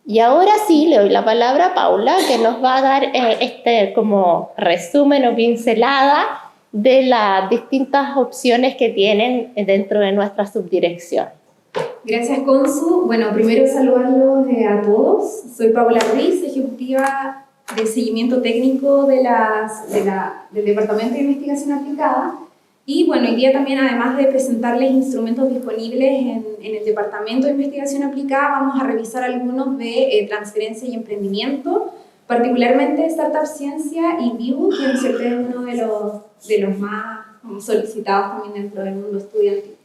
Y ahora sí, le doy la palabra a Paula, que nos va a dar este como resumen o pincelada de las distintas opciones que tienen dentro de nuestra subdirección. Gracias, Consu. Bueno, primero saludarlos a todos. Soy Paula Ruiz, ejecutiva de seguimiento técnico del Departamento de Investigación Aplicada. Y bueno, hoy día también, además de presentarles instrumentos disponibles en el Departamento de Investigación Aplicada, vamos a revisar algunos de transferencia y emprendimiento, particularmente Startup Ciencia y Vivo, que es uno de los más solicitados también dentro del mundo estudiantil.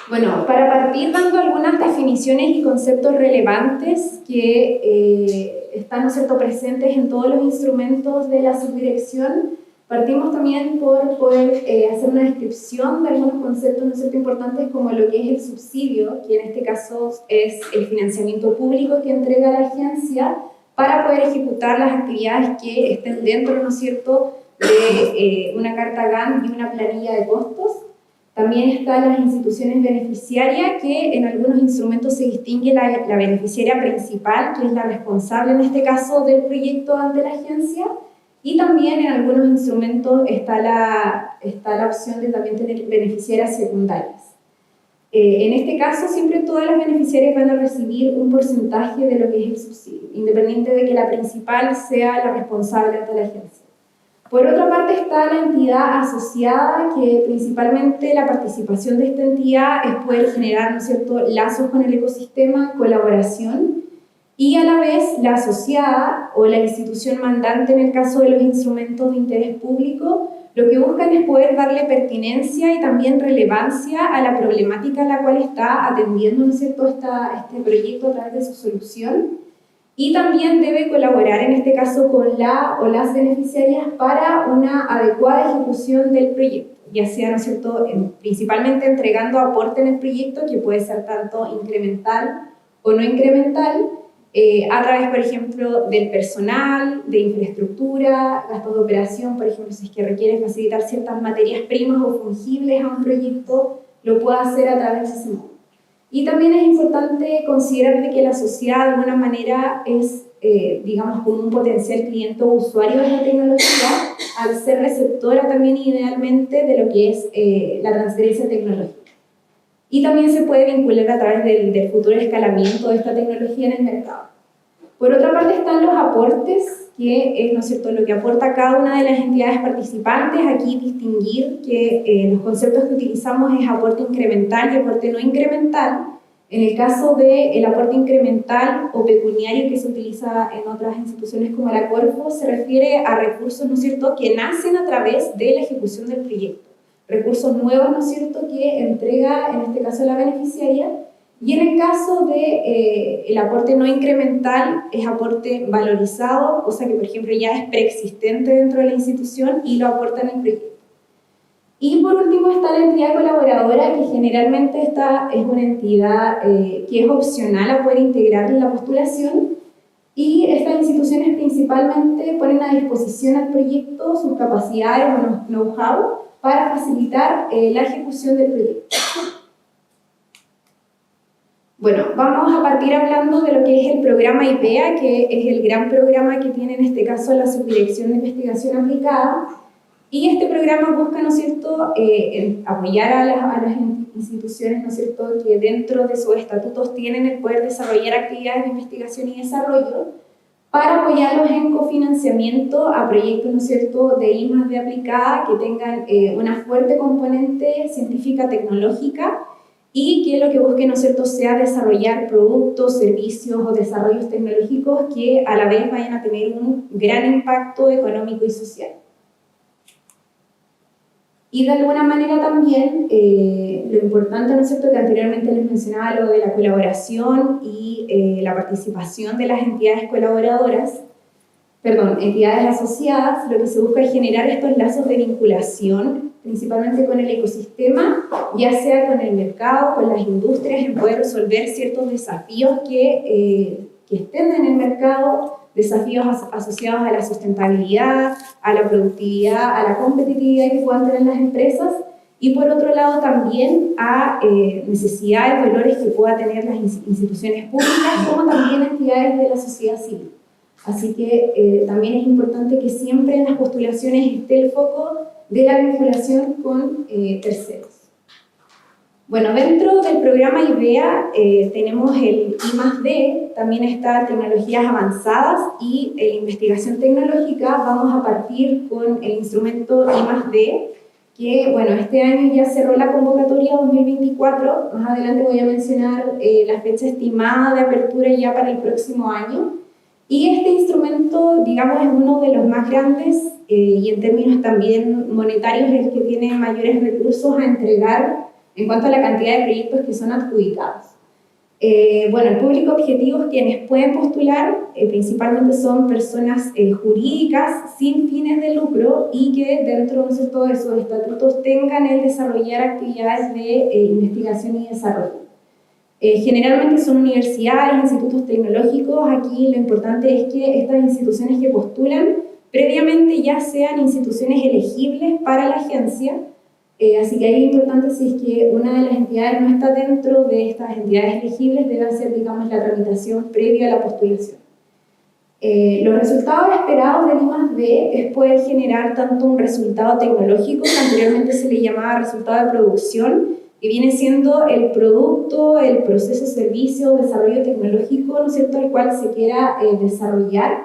Bueno, para partir dando algunas definiciones y conceptos relevantes que están, ¿no es cierto?, presentes en todos los instrumentos de la subdirección, partimos también por poder hacer una descripción de algunos conceptos, ¿no es cierto?, importantes como lo que es el subsidio, que en este caso es el financiamiento público que entrega la agencia para poder ejecutar las actividades que estén dentro, ¿no es cierto?, de una carta Gantt y una planilla de costos. También están las instituciones beneficiarias, que en algunos instrumentos se distingue la beneficiaria principal, que es la responsable en este caso del proyecto ante la agencia, y también en algunos instrumentos está la opción de también tener beneficiarias secundarias. En este caso, siempre todas las beneficiarias van a recibir un porcentaje de lo que es el subsidio, independiente de que la principal sea la responsable ante la agencia. Por otra parte está la entidad asociada, que principalmente la participación de esta entidad es poder generar, ¿no es cierto?, lazos con el ecosistema, colaboración, y a la vez la asociada o la institución mandante en el caso de los instrumentos de interés público, lo que buscan es poder darle pertinencia y también relevancia a la problemática a la cual está atendiendo, ¿no es cierto?, este proyecto a través de su solución. Y también debe colaborar en este caso con la o las beneficiarias para una adecuada ejecución del proyecto, ya sea, ¿no es cierto?, principalmente entregando aporte en el proyecto, que puede ser tanto incremental o no incremental, a través, por ejemplo, del personal, de infraestructura, gastos de operación, por ejemplo, si es que requiere facilitar ciertas materias primas o fungibles a un proyecto, lo puede hacer a través de ese modo. Y también es importante considerar que la sociedad de alguna manera es, digamos, como un potencial cliente o usuario de la tecnología, al ser receptora también idealmente de lo que es la transferencia tecnológica. Y también se puede vincular a través del futuro escalamiento de esta tecnología en el mercado. Por otra parte están los aportes, que es, ¿no es cierto?, lo que aporta cada una de las entidades participantes. Aquí distinguir que los conceptos que utilizamos es aporte incremental y aporte no incremental. En el caso del aporte incremental o pecuniario, que se utiliza en otras instituciones como la Corfo, se refiere a recursos, ¿no es cierto?, que nacen a través de la ejecución del proyecto. Recursos nuevos, ¿no es cierto?, que entrega en este caso la beneficiaria. Y en el caso de el aporte no incremental, es aporte valorizado, o sea que, por ejemplo, ya es preexistente dentro de la institución y lo aporta en el proyecto. Y por último está la entidad colaboradora, que generalmente esta es una entidad que es opcional a poder integrar en la postulación, y estas instituciones principalmente ponen a disposición al proyecto sus capacidades o know-how para facilitar la ejecución del proyecto. Bueno, vamos a partir hablando de lo que es el programa IPEA, que es el gran programa que tiene en este caso la Subdirección de Investigación Aplicada. Y este programa busca, ¿no es cierto?, apoyar a las instituciones, ¿no es cierto?, que dentro de sus estatutos tienen el poder desarrollar actividades de investigación y desarrollo, para apoyarlos en cofinanciamiento a proyectos, ¿no es cierto?, de I+D aplicada, que tengan una fuerte componente científica tecnológica, y que lo que busque, ¿no es cierto?, sea desarrollar productos, servicios o desarrollos tecnológicos que a la vez vayan a tener un gran impacto económico y social. Y de alguna manera también, lo importante, ¿no es cierto?, que anteriormente les mencionaba lo de la colaboración y la participación de las entidades colaboradoras, entidades asociadas. Lo que se busca es generar estos lazos de vinculación, principalmente con el ecosistema, ya sea con el mercado, con las industrias, en poder resolver ciertos desafíos que estén en el mercado, desafíos asociados a la sustentabilidad, a la productividad, a la competitividad que puedan tener las empresas, y por otro lado también a necesidades, dolores que puedan tener las instituciones públicas, como también entidades de la sociedad civil. Así que también es importante que siempre en las postulaciones esté el foco de la vinculación con terceros. Bueno, dentro del programa IDEA tenemos el I+D, también está tecnologías avanzadas y investigación tecnológica. Vamos a partir con el instrumento I+D, que bueno, este año ya cerró la convocatoria 2024, más adelante voy a mencionar la fecha estimada de apertura ya para el próximo año. Y este instrumento, digamos, es uno de los más grandes y en términos también monetarios el que tiene mayores recursos a entregar en cuanto a la cantidad de proyectos que son adjudicados. Bueno, el público objetivo, quienes pueden postular, principalmente son personas jurídicas sin fines de lucro y que dentro de sus estatutos tengan el desarrollar actividades de investigación y desarrollo. Generalmente son universidades, institutos tecnológicos. Aquí lo importante es que estas instituciones que postulan previamente ya sean instituciones elegibles para la agencia. Así que ahí es importante, si es que una de las entidades no está dentro de estas entidades elegibles, debe hacer, digamos, la tramitación previa a la postulación. Los resultados esperados del I+D es poder generar tanto un resultado tecnológico, que anteriormente se le llamaba resultado de producción, que viene siendo el producto, el proceso, servicio, desarrollo tecnológico, ¿no es cierto?, el cual se quiera desarrollar,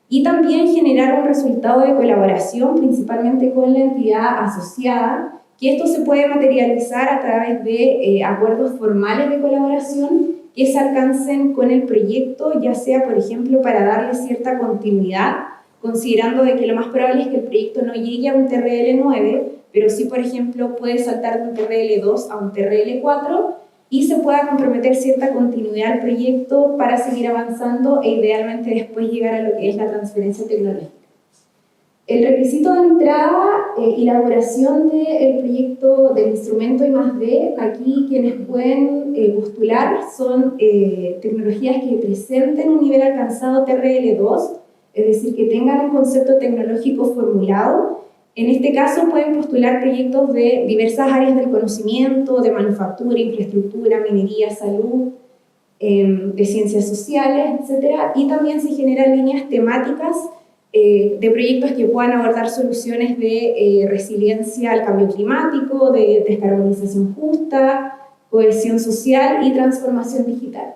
y también generar un resultado de colaboración, principalmente con la entidad asociada, que esto se puede materializar a través de acuerdos formales de colaboración que se alcancen con el proyecto, ya sea, por ejemplo, para darle cierta continuidad, considerando de que lo más probable es que el proyecto no llegue a un TRL 9, pero sí, por ejemplo, puede saltar de un TRL 2 a un TRL 4 y se pueda comprometer cierta continuidad al proyecto para seguir avanzando e idealmente después llegar a lo que es la transferencia tecnológica. El requisito de entrada y la duración del proyecto del instrumento I+D, aquí quienes pueden postular son tecnologías que presenten un nivel alcanzado TRL2, es decir, que tengan un concepto tecnológico formulado. En este caso pueden postular proyectos de diversas áreas del conocimiento, de manufactura, infraestructura, minería, salud, de ciencias sociales, etc. Y también se generan líneas temáticas de proyectos que puedan abordar soluciones de resiliencia al cambio climático, de descarbonización justa, cohesión social y transformación digital.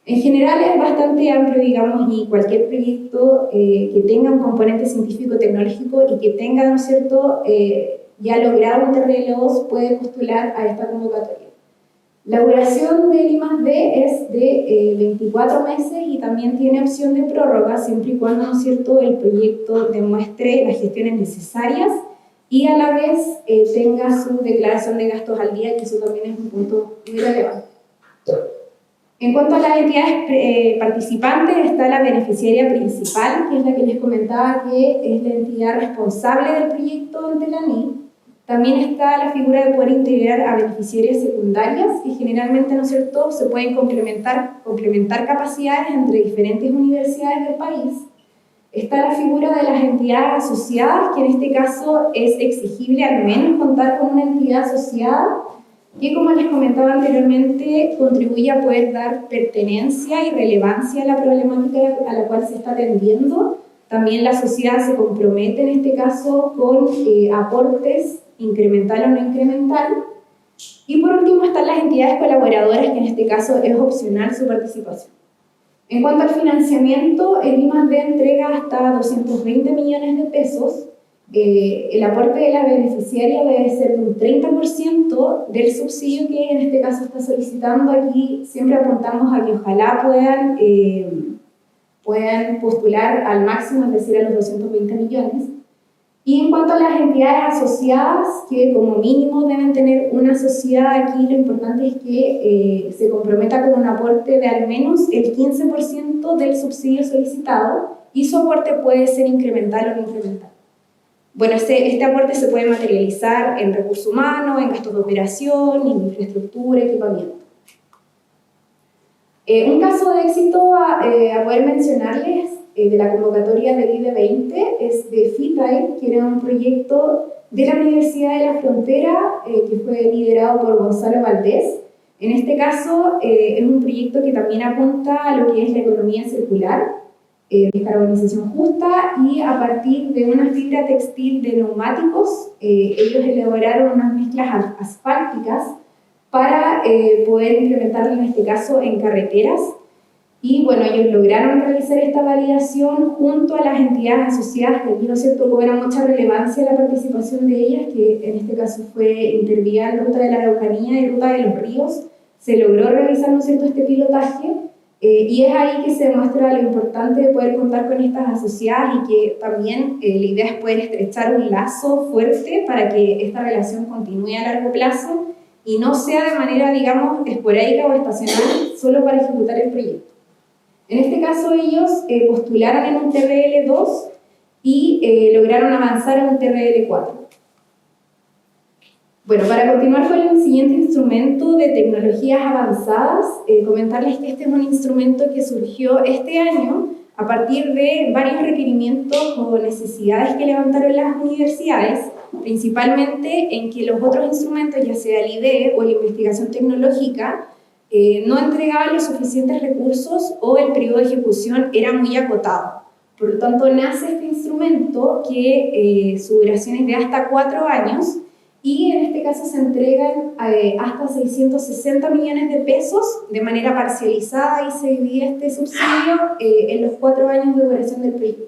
En general es bastante amplio, digamos, y cualquier proyecto que tenga un componente científico-tecnológico y que tenga, ¿no es cierto?, ya logrado un TRL2 puede postular a esta convocatoria. La duración del I+D es de 24 meses y también tiene opción de prórroga siempre y cuando, ¿no es cierto?, el proyecto demuestre las gestiones necesarias y a la vez tenga su declaración de gastos al día, que eso también es un punto muy relevante. En cuanto a las entidades participantes, está la beneficiaria principal, que es la que les comentaba que es la entidad responsable del proyecto ante la NI. También está la figura de poder integrar a beneficiarias secundarias, que generalmente, ¿no es cierto?, se pueden complementar capacidades entre diferentes universidades del país. Está la figura de las entidades asociadas, que en este caso es exigible al menos contar con una entidad asociada, que, como les comentaba anteriormente, contribuye a poder dar pertenencia y relevancia a la problemática a la cual se está atendiendo. También la sociedad se compromete en este caso con aportes incremental o no incremental. Y por último están las entidades colaboradoras, que en este caso es opcional su participación. En cuanto al financiamiento, el I+D entrega hasta 220 millones de pesos. El aporte de la beneficiaria debe ser de un 30% del subsidio que en este caso está solicitando. Aquí siempre apuntamos a que ojalá puedan postular al máximo, es decir, a los 220 millones. Y en cuanto a las entidades asociadas, que como mínimo deben tener una sociedad, aquí lo importante es que se comprometa con un aporte de al menos el 15% del subsidio solicitado, y su aporte puede ser incremental o no incremental. Bueno, este aporte se puede materializar en recursos humanos, en gastos de operación, en infraestructura, equipamiento. Un caso de éxito a poder mencionarles de la convocatoria del IDE 20 es de FITAI, que era un proyecto de la Universidad de la Frontera, que fue liderado por Gonzalo Valdés. En este caso, es un proyecto que también apunta a lo que es la economía circular, descarbonización justa, y a partir de una fibra textil de neumáticos, ellos elaboraron unas mezclas asfálticas para poder implementarla en este caso en carreteras. Y bueno, ellos lograron realizar esta validación junto a las entidades asociadas, que aquí, ¿no es cierto?, cobra mucha relevancia la participación de ellas, que en este caso fue Intervía en Ruta de la Araucanía y Ruta de los Ríos. Se logró realizar, ¿no es cierto?, este pilotaje, y es ahí que se demuestra lo importante de poder contar con estas asociadas, y que también la idea es poder estrechar un lazo fuerte para que esta relación continúe a largo plazo y no sea de manera, digamos, esporádica o estacional, solo para ejecutar el proyecto. En este caso ellos postularon en un TRL2 y lograron avanzar en un TRL4. Bueno, para continuar con el siguiente instrumento de tecnologías avanzadas, comentarles que este es un instrumento que surgió este año a partir de varios requerimientos o necesidades que levantaron las universidades, principalmente en que los otros instrumentos, ya sea el IDE o la investigación tecnológica, no entregaban los suficientes recursos o el periodo de ejecución era muy acotado. Por lo tanto, nace este instrumento que su duración es de hasta 4 años, y en este caso se entregan hasta 660 millones de pesos de manera parcializada, y se divide este subsidio en los 4 años de duración del proyecto.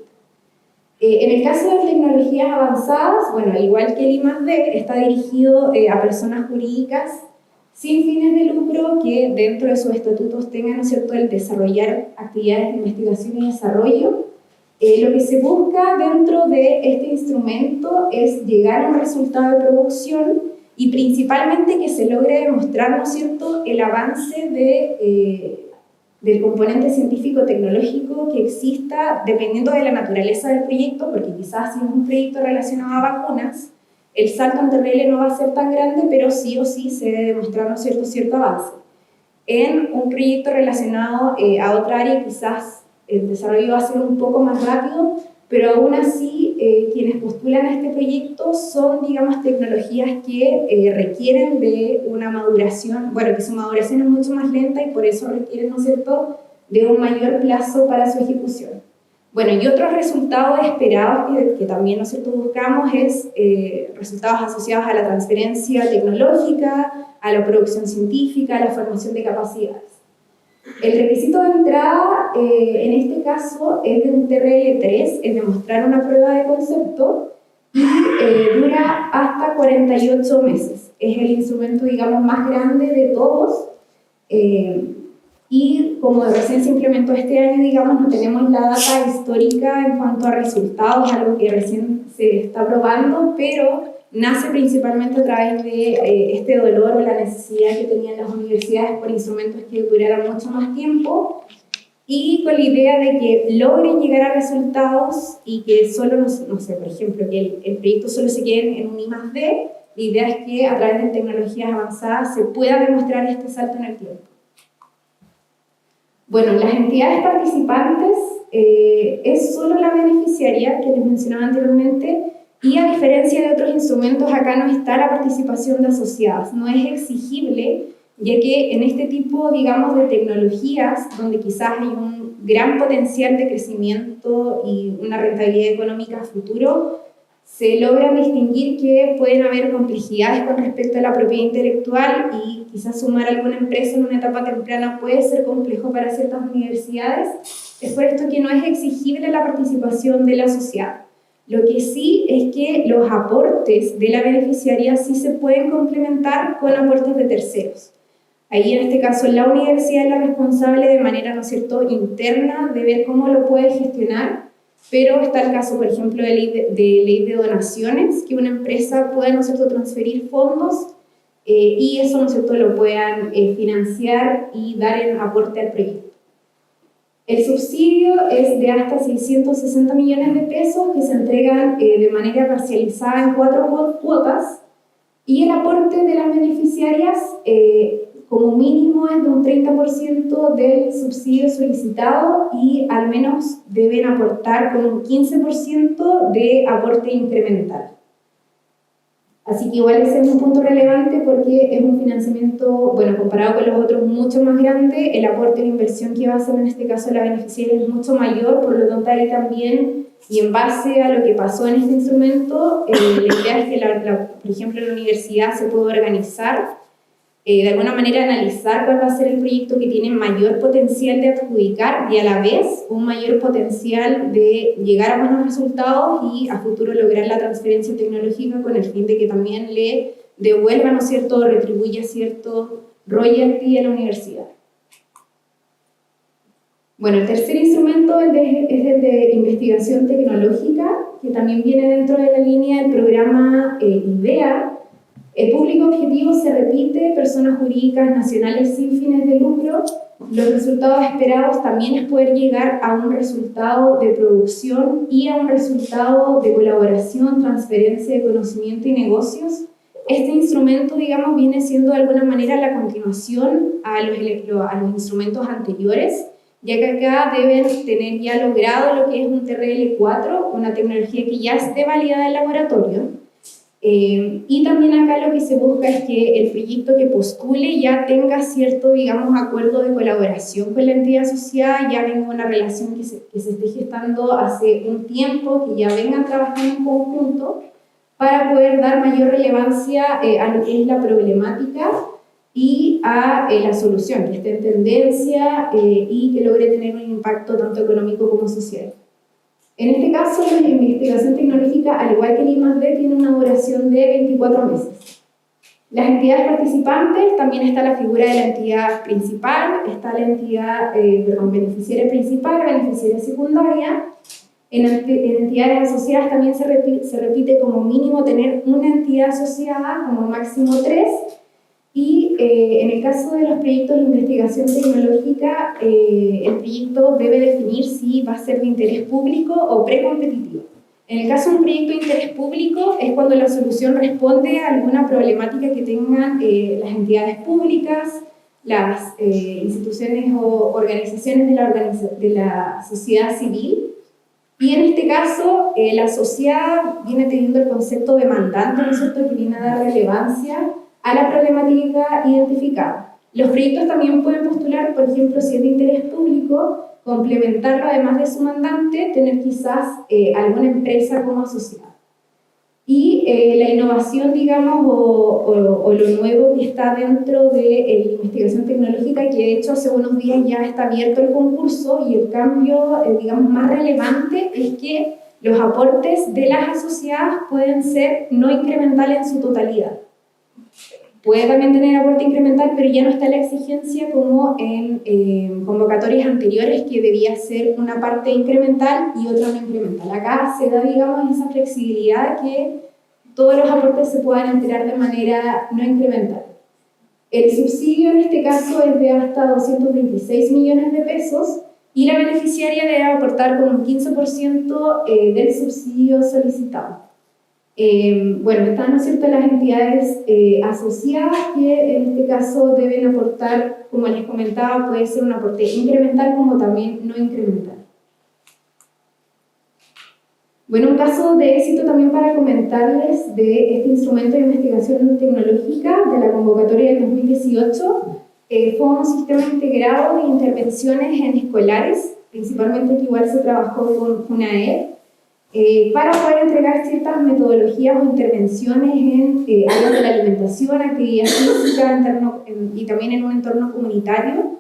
En el caso de tecnologías avanzadas, bueno, al igual que el I+D, está dirigido a personas jurídicas sin fines de lucro que dentro de sus estatutos tengan, ¿no es cierto?, el desarrollar actividades de investigación y desarrollo. Lo que se busca dentro de este instrumento es llegar a un resultado de producción y principalmente que se logre demostrar, ¿no es cierto?, el avance del componente científico-tecnológico que exista dependiendo de la naturaleza del proyecto, porque quizás si es un proyecto relacionado a vacunas, el salto en TRL no va a ser tan grande, pero sí o sí se debe demostrar, ¿no es cierto?, cierto avance. En un proyecto relacionado a otra área, quizás el desarrollo va a ser un poco más rápido, pero aún así quienes postulan a este proyecto son, digamos, tecnologías que requieren de una maduración, bueno, que su maduración es mucho más lenta y por eso requieren, ¿no es cierto?, de un mayor plazo para su ejecución. Bueno, y otros resultados esperados que también, ¿no es cierto?, buscamos es resultados asociados a la transferencia tecnológica, a la producción científica, a la formación de capacidades. El requisito de entrada en este caso es de un TRL3, es demostrar una prueba de concepto, y dura hasta 48 meses. Es el instrumento, digamos, más grande de todos, y como recién se implementó este año, digamos, no tenemos la data histórica en cuanto a resultados, algo que recién se está probando, pero nace principalmente a través de este dolor o la necesidad que tenían las universidades por instrumentos que duraran mucho más tiempo, y con la idea de que logren llegar a resultados y que solo, no sé, por ejemplo, que el proyecto solo se quede en un I+D. La idea es que a través de tecnologías avanzadas se pueda demostrar este salto en el tiempo. Bueno, las entidades participantes es solo la beneficiaria que les mencionaba anteriormente, y a diferencia de otros instrumentos, acá no está la participación de asociadas, no es exigible, ya que en este tipo, digamos, de tecnologías, donde quizás hay un gran potencial de crecimiento y una rentabilidad económica a futuro, se logra distinguir que pueden haber complejidades con respecto a la propiedad intelectual, y quizás sumar alguna empresa en una etapa temprana puede ser complejo para ciertas universidades. Es por esto que no es exigible la participación del asociado. Lo que sí es que los aportes de la beneficiaria sí se pueden complementar con aportes de terceros. Ahí, en este caso, la universidad es la responsable de manera, ¿no es cierto?, interna de ver cómo lo puede gestionar, pero está el caso, por ejemplo, de ley de donaciones, que una empresa puede, ¿no es cierto?, transferir fondos y eso, ¿no es cierto?, lo puedan financiar y dar en aporte al proyecto. El subsidio es de hasta 660 millones de pesos que se entregan de manera parcializada en 4 cuotas, y el aporte de las beneficiarias como mínimo es de un 30% del subsidio solicitado, y al menos deben aportar con un 15% de aporte incremental. Así que igual ese es un punto relevante porque es un financiamiento, bueno, comparado con los otros, mucho más grande. El aporte de inversión que va a hacer en este caso la beneficiaria es mucho mayor, por lo tanto ahí también, y en base a lo que pasó en este instrumento, la idea es que, por ejemplo, la universidad se puede organizar, de alguna manera analizar cuál va a ser el proyecto que tiene mayor potencial de adjudicar y a la vez un mayor potencial de llegar a buenos resultados y a futuro lograr la transferencia tecnológica con el fin de que también le devuelva, ¿no es cierto?, retribuya cierto royalty a la universidad. Bueno, el tercer instrumento es el de investigación tecnológica, que también viene dentro de la línea del programa IDEA. El público objetivo se repite, personas jurídicas nacionales sin fines de lucro. Los resultados esperados también es poder llegar a un resultado de producción y a un resultado de colaboración, transferencia de conocimiento y negocios. Este instrumento, digamos, viene siendo de alguna manera la continuación a los instrumentos anteriores, ya que acá deben tener ya logrado lo que es un TRL4, una tecnología que ya esté validada en laboratorio. Y también acá lo que se busca es que el proyecto que postule ya tenga cierto, digamos, acuerdo de colaboración con la entidad asociada, ya venga una relación que se esté gestando hace un tiempo, que ya vengan trabajando en conjunto para poder dar mayor relevancia a lo que es la problemática y a la solución, que esté en tendencia y que logre tener un impacto tanto económico como social. En este caso, la investigación tecnológica, al igual que el I+D, tiene una duración de 24 meses. Las entidades participantes, también está la figura de la entidad principal, está la entidad, beneficiaria principal, beneficiaria secundaria. En entidades asociadas también se repite como mínimo tener una entidad asociada, como máximo 3. Y en el caso de los proyectos de investigación tecnológica, el proyecto debe definir si va a ser de interés público o precompetitivo. En el caso de un proyecto de interés público es cuando la solución responde a alguna problemática que tengan las entidades públicas, las instituciones o organizaciones de la sociedad civil. Y en este caso, la sociedad viene teniendo el concepto demandante, ¿no es cierto?, que viene a dar relevancia a la problemática identificada. Los proyectos también pueden postular, por ejemplo, si es de interés público, complementarlo además de su mandante, tener quizás alguna empresa como asociada. Y la innovación, digamos, o lo nuevo que está dentro de la investigación tecnológica, que de hecho hace unos días ya está abierto el concurso, y el cambio, digamos, más relevante es que los aportes de las asociadas pueden ser no incrementales en su totalidad. Puede también tener aporte incremental, pero ya no está la exigencia como en convocatorias anteriores, que debía ser una parte incremental y otra no incremental. Acá se da, digamos, esa flexibilidad que todos los aportes se puedan enterar de manera no incremental. El subsidio en este caso es de hasta 226 millones de pesos y la beneficiaria debe aportar con un 15% del subsidio solicitado. Bueno, están, ¿no es cierto?, las entidades asociadas, que en este caso deben aportar, como les comentaba, puede ser un aporte incremental como también no incremental. Bueno, un caso de éxito también para comentarles de este instrumento de investigación tecnológica de la convocatoria del 2018 fue un sistema integrado de intervenciones en escolares, principalmente que igual se trabajó con FUNAER, para poder entregar ciertas metodologías o intervenciones en áreas de la alimentación, actividad física y también en un entorno comunitario.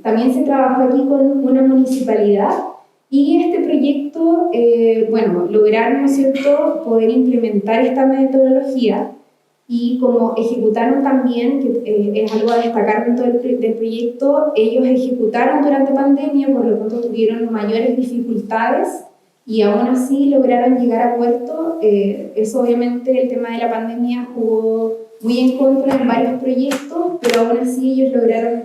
También se trabajó aquí con una municipalidad y este proyecto, bueno, lograron, ¿no es cierto?, poder implementar esta metodología, y como ejecutaron también, que es algo a destacar dentro del proyecto, ellos ejecutaron durante pandemia, por lo tanto tuvieron mayores dificultades y aún así lograron llegar a puerto. Eso obviamente, el tema de la pandemia jugó muy en contra en varios proyectos, pero aún así ellos lograron,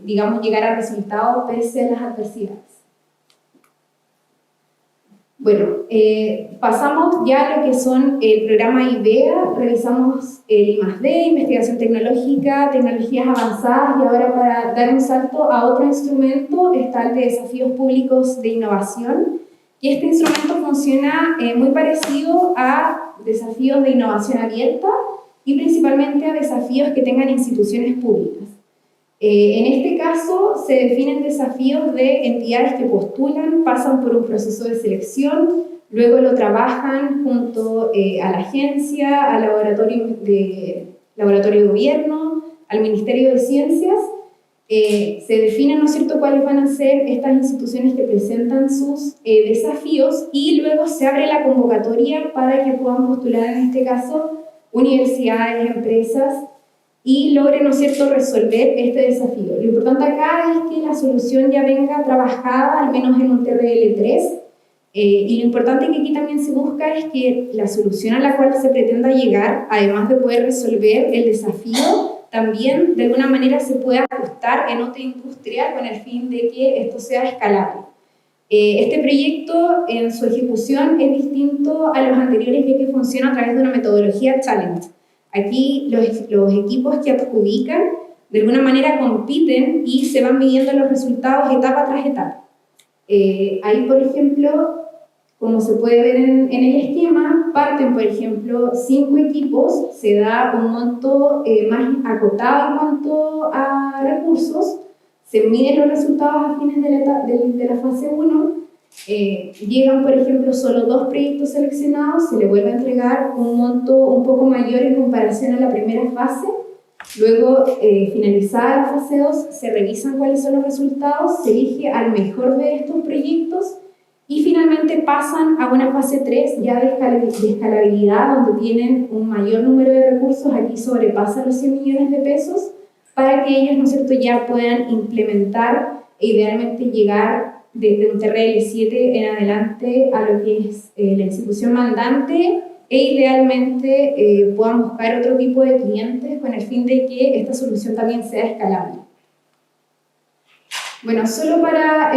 digamos, llegar a resultados pese a las adversidades. Bueno, pasamos ya a lo que son el programa IDEA, revisamos el I+D, investigación tecnológica, tecnologías avanzadas, y ahora para dar un salto a otro instrumento está el de desafíos públicos de innovación. Y este instrumento funciona muy parecido a desafíos de innovación abierta y principalmente a desafíos que tengan instituciones públicas. En este caso se definen desafíos de entidades que postulan, pasan por un proceso de selección, luego lo trabajan junto a la agencia, al laboratorio de gobierno, al Ministerio de Ciencias. Se definen, ¿no es cierto?, cuáles van a ser estas instituciones que presentan sus desafíos y luego se abre la convocatoria para que puedan postular, en este caso, universidades, empresas, y logren, ¿no es cierto?, resolver este desafío. Lo importante acá es que la solución ya venga trabajada, al menos en un TRL3, y lo importante que aquí también se busca es que la solución a la cual se pretenda llegar, además de poder resolver el desafío, también de alguna manera se pueda ajustar en otra industria con el fin de que esto sea escalable. Este proyecto en su ejecución es distinto a los anteriores ya que funciona a través de una metodología challenge. Aquí los equipos que adjudican de alguna manera compiten y se van midiendo los resultados etapa tras etapa. Ahí, por ejemplo, como se puede ver en el esquema, parten, por ejemplo, 5 equipos, se da un monto más acotado en cuanto a recursos, se miden los resultados a fines de la fase 1, llegan, por ejemplo, solo 2 proyectos seleccionados, se le vuelve a entregar un monto un poco mayor en comparación a la primera fase. Luego, finalizada la fase 2, se revisan cuáles son los resultados, se elige al mejor de estos proyectos y finalmente pasan a una fase 3 ya de escalabilidad, donde tienen un mayor número de recursos, aquí sobrepasan los 100 millones de pesos, para que ellos, ¿no es cierto?, ya puedan implementar e idealmente llegar desde un TRL7 en adelante a lo que es la institución mandante e idealmente puedan buscar otro tipo de clientes con el fin de que esta solución también sea escalable. Bueno, solo para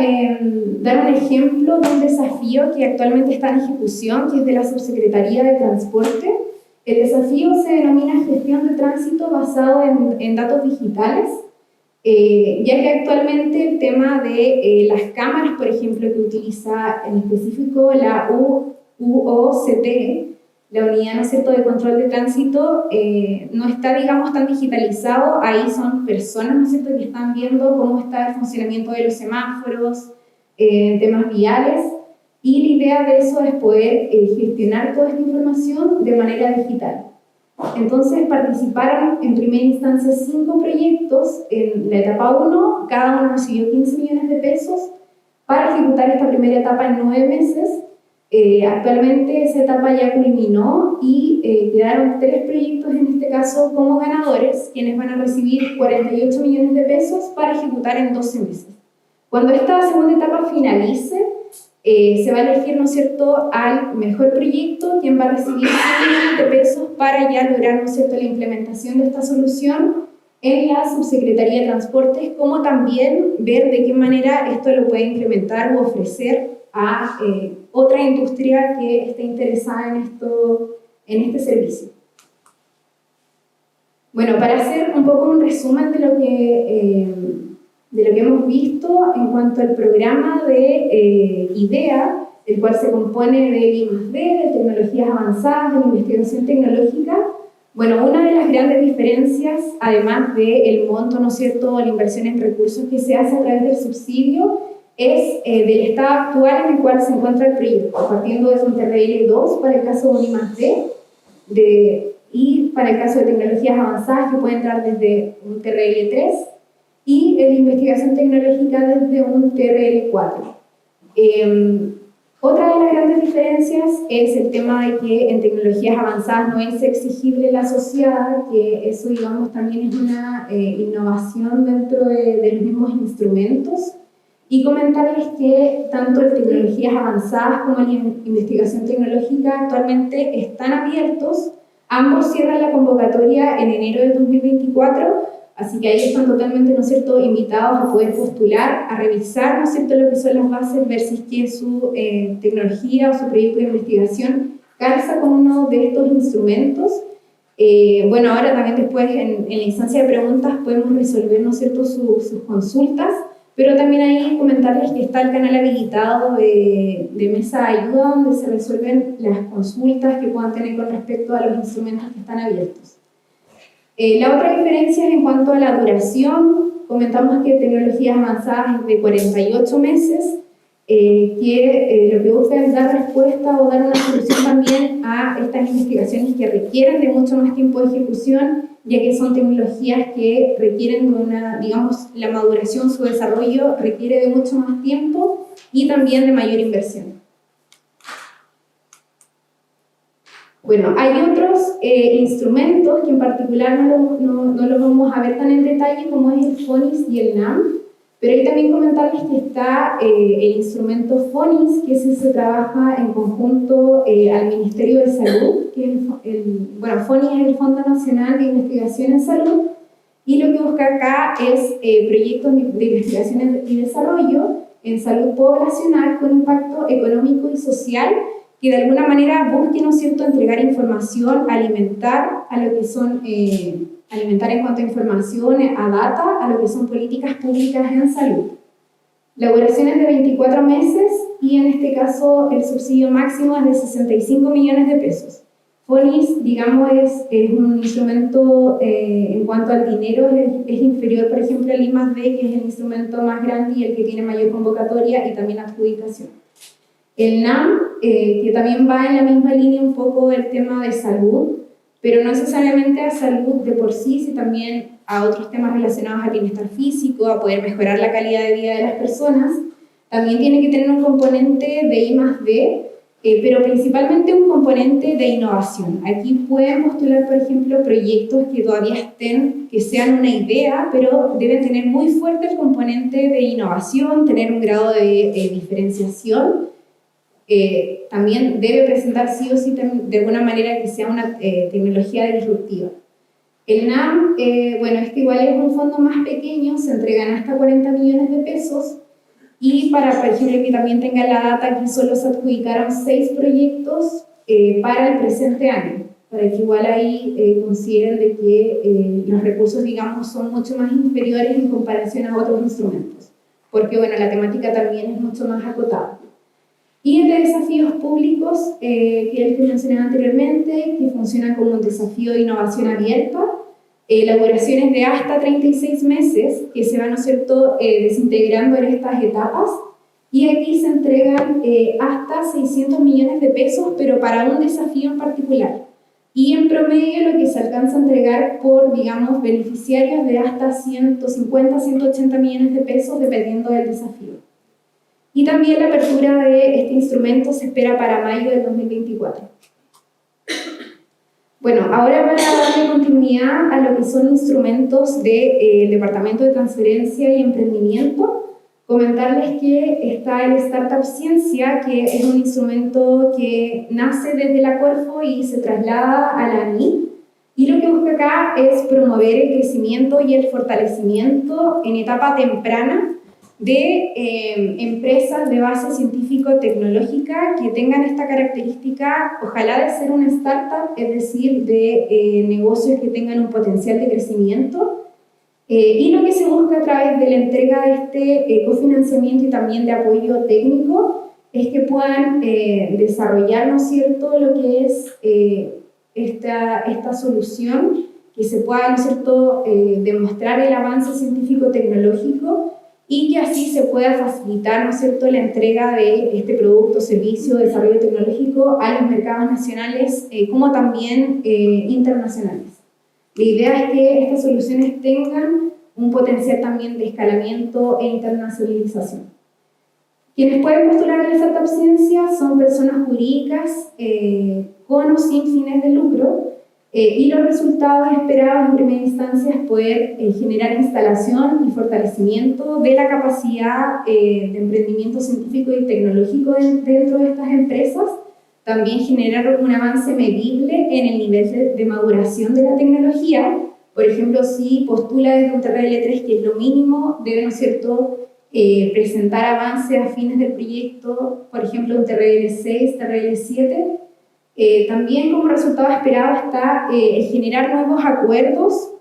dar un ejemplo de un desafío que actualmente está en ejecución, que es de la Subsecretaría de Transporte. El desafío se denomina gestión de tránsito basado en datos digitales, ya que actualmente el tema de las cámaras, por ejemplo, que utiliza en específico la UOCT, la unidad, ¿no es cierto?, de control de tránsito, no está, digamos, tan digitalizado. Ahí son personas, ¿no es cierto?, que están viendo cómo está el funcionamiento de los semáforos, temas viales, y la idea de eso es poder gestionar toda esta información de manera digital. Entonces participaron en primera instancia 5 proyectos en la etapa 1, cada uno recibió 15 millones de pesos para ejecutar esta primera etapa en 9 meses. Actualmente esa etapa ya culminó y quedaron 3 proyectos en este caso como ganadores, quienes van a recibir 48 millones de pesos para ejecutar en 12 meses. Cuando esta segunda etapa finalice, se va a elegir, ¿no es cierto?, al mejor proyecto, quien va a recibir 100 millones de pesos para ya lograr, ¿no es cierto?, la implementación de esta solución en la Subsecretaría de Transportes, como también ver de qué manera esto lo puede implementar o ofrecer a otra industria que esté interesada en este servicio. Bueno, para hacer un poco un resumen de lo que hemos visto en cuanto al programa de IDEA, el cual se compone de I+D, de tecnologías avanzadas, de investigación tecnológica. Bueno, una de las grandes diferencias, además del monto, ¿no es cierto?, la inversión en recursos que se hace a través del subsidio, es del estado actual en el cual se encuentra el proyecto, partiendo de un TRL2 para el caso de un I+D, y para el caso de tecnologías avanzadas que puede entrar desde un TRL3, y en investigación tecnológica desde un TRL4. Otra de las grandes diferencias es el tema de que en tecnologías avanzadas no es exigible la asociada, que eso, digamos, también es una innovación dentro de los mismos instrumentos. Y comentarles que tanto en tecnologías avanzadas como en investigación tecnológica actualmente están abiertos. Ambos cierran la convocatoria en enero del 2024, así que ahí están totalmente, ¿no es cierto?, invitados a poder postular, a revisar, ¿no es cierto?, lo que son las bases, ver si es que su tecnología o su proyecto de investigación calza con uno de estos instrumentos. Bueno, ahora también después en la instancia de preguntas podemos resolver, ¿no es cierto?, sus consultas, pero también ahí comentarles que está el canal habilitado de mesa de ayuda donde se resuelven las consultas que puedan tener con respecto a los instrumentos que están abiertos. La otra diferencia es en cuanto a la duración. Comentamos que tecnologías avanzadas es de 48 meses, que lo que busca es dar respuesta o dar una solución también a estas investigaciones que requieren de mucho más tiempo de ejecución, ya que son tecnologías que requieren de una, digamos, la maduración, su desarrollo requiere de mucho más tiempo y también de mayor inversión. Bueno, hay otros instrumentos que en particular no los vamos a ver tan en detalle como es el FONIS y el NAM, pero ahí también comentarles que está el instrumento FONIS, que se trabaja en conjunto al Ministerio de Salud, que es bueno, FONIS es el Fondo Nacional de Investigación en Salud, y lo que busca acá es proyectos de investigación y desarrollo en salud poblacional con impacto económico y social, que de alguna manera busquen, ¿no es cierto?, entregar información, alimentar a lo que son, alimentar en cuanto a información, a data, a lo que son políticas públicas en salud. La duración es de 24 meses y en este caso el subsidio máximo es de 65 millones de pesos. FONIS, digamos, es un instrumento en cuanto al dinero, es inferior, por ejemplo, al I+D, que es el instrumento más grande y el que tiene mayor convocatoria y también adjudicación. El NAM, que también va en la misma línea un poco del tema de salud, pero no necesariamente a salud de por sí, sino también a otros temas relacionados al bienestar físico, a poder mejorar la calidad de vida de las personas. También tiene que tener un componente de I+D, pero principalmente un componente de innovación. Aquí pueden postular, por ejemplo, proyectos que todavía estén, que sean una idea, pero deben tener muy fuerte el componente de innovación, tener un grado de diferenciación. También debe presentar sí o sí de alguna manera que sea una tecnología disruptiva. El NAM, bueno, igual es un fondo más pequeño, se entregan hasta 40 millones de pesos y para, por ejemplo, que también tengan la data, aquí solo se adjudicaron 6 proyectos para el presente año, para que igual ahí consideren de que los recursos, digamos, son mucho más inferiores en comparación a otros instrumentos, porque, bueno, la temática también es mucho más acotada. Y el de desafíos públicos, que es el que mencioné anteriormente, que funciona como un desafío de innovación abierta, la duración es de hasta 36 meses, que se van, ¿no es cierto?, desintegrando en estas etapas, y aquí se entregan hasta 600 millones de pesos, pero para un desafío en particular. Y en promedio lo que se alcanza a entregar por, digamos, beneficiarios de hasta 150, 180 millones de pesos, dependiendo del desafío. Y también la apertura de este instrumento se espera para mayo del 2024. Bueno, ahora para darle continuidad a lo que son instrumentos del Departamento de Transferencia y Emprendimiento, comentarles que está el Startup Ciencia, que es un instrumento que nace desde la Corfo y se traslada a la ANI. Y lo que busca acá es promover el crecimiento y el fortalecimiento en etapa temprana de empresas de base científico-tecnológica que tengan esta característica, ojalá de ser una startup, es decir, de negocios que tengan un potencial de crecimiento, y lo que se busca a través de la entrega de este cofinanciamiento y también de apoyo técnico es que puedan desarrollar, ¿no es cierto?, lo que es esta solución, que se pueda, ¿no es cierto?, demostrar el avance científico-tecnológico y que así se pueda facilitar, ¿no es cierto?, la entrega de este producto, servicio, desarrollo tecnológico a los mercados nacionales como también internacionales. La idea es que estas soluciones tengan un potencial también de escalamiento e internacionalización. Quienes pueden postular a la Startup Ciencia son personas jurídicas con o sin fines de lucro, y los resultados esperados en primera instancia es poder generar instalación y fortalecimiento de la capacidad de emprendimiento científico y tecnológico dentro de estas empresas, también generar un avance medible en el nivel de maduración de la tecnología. Por ejemplo, si postula desde un TRL3, que es lo mínimo, debe, ¿no es cierto?, presentar avance a fines del proyecto, por ejemplo, un TRL6, TRL7. También como resultado esperado está generar nuevos acuerdos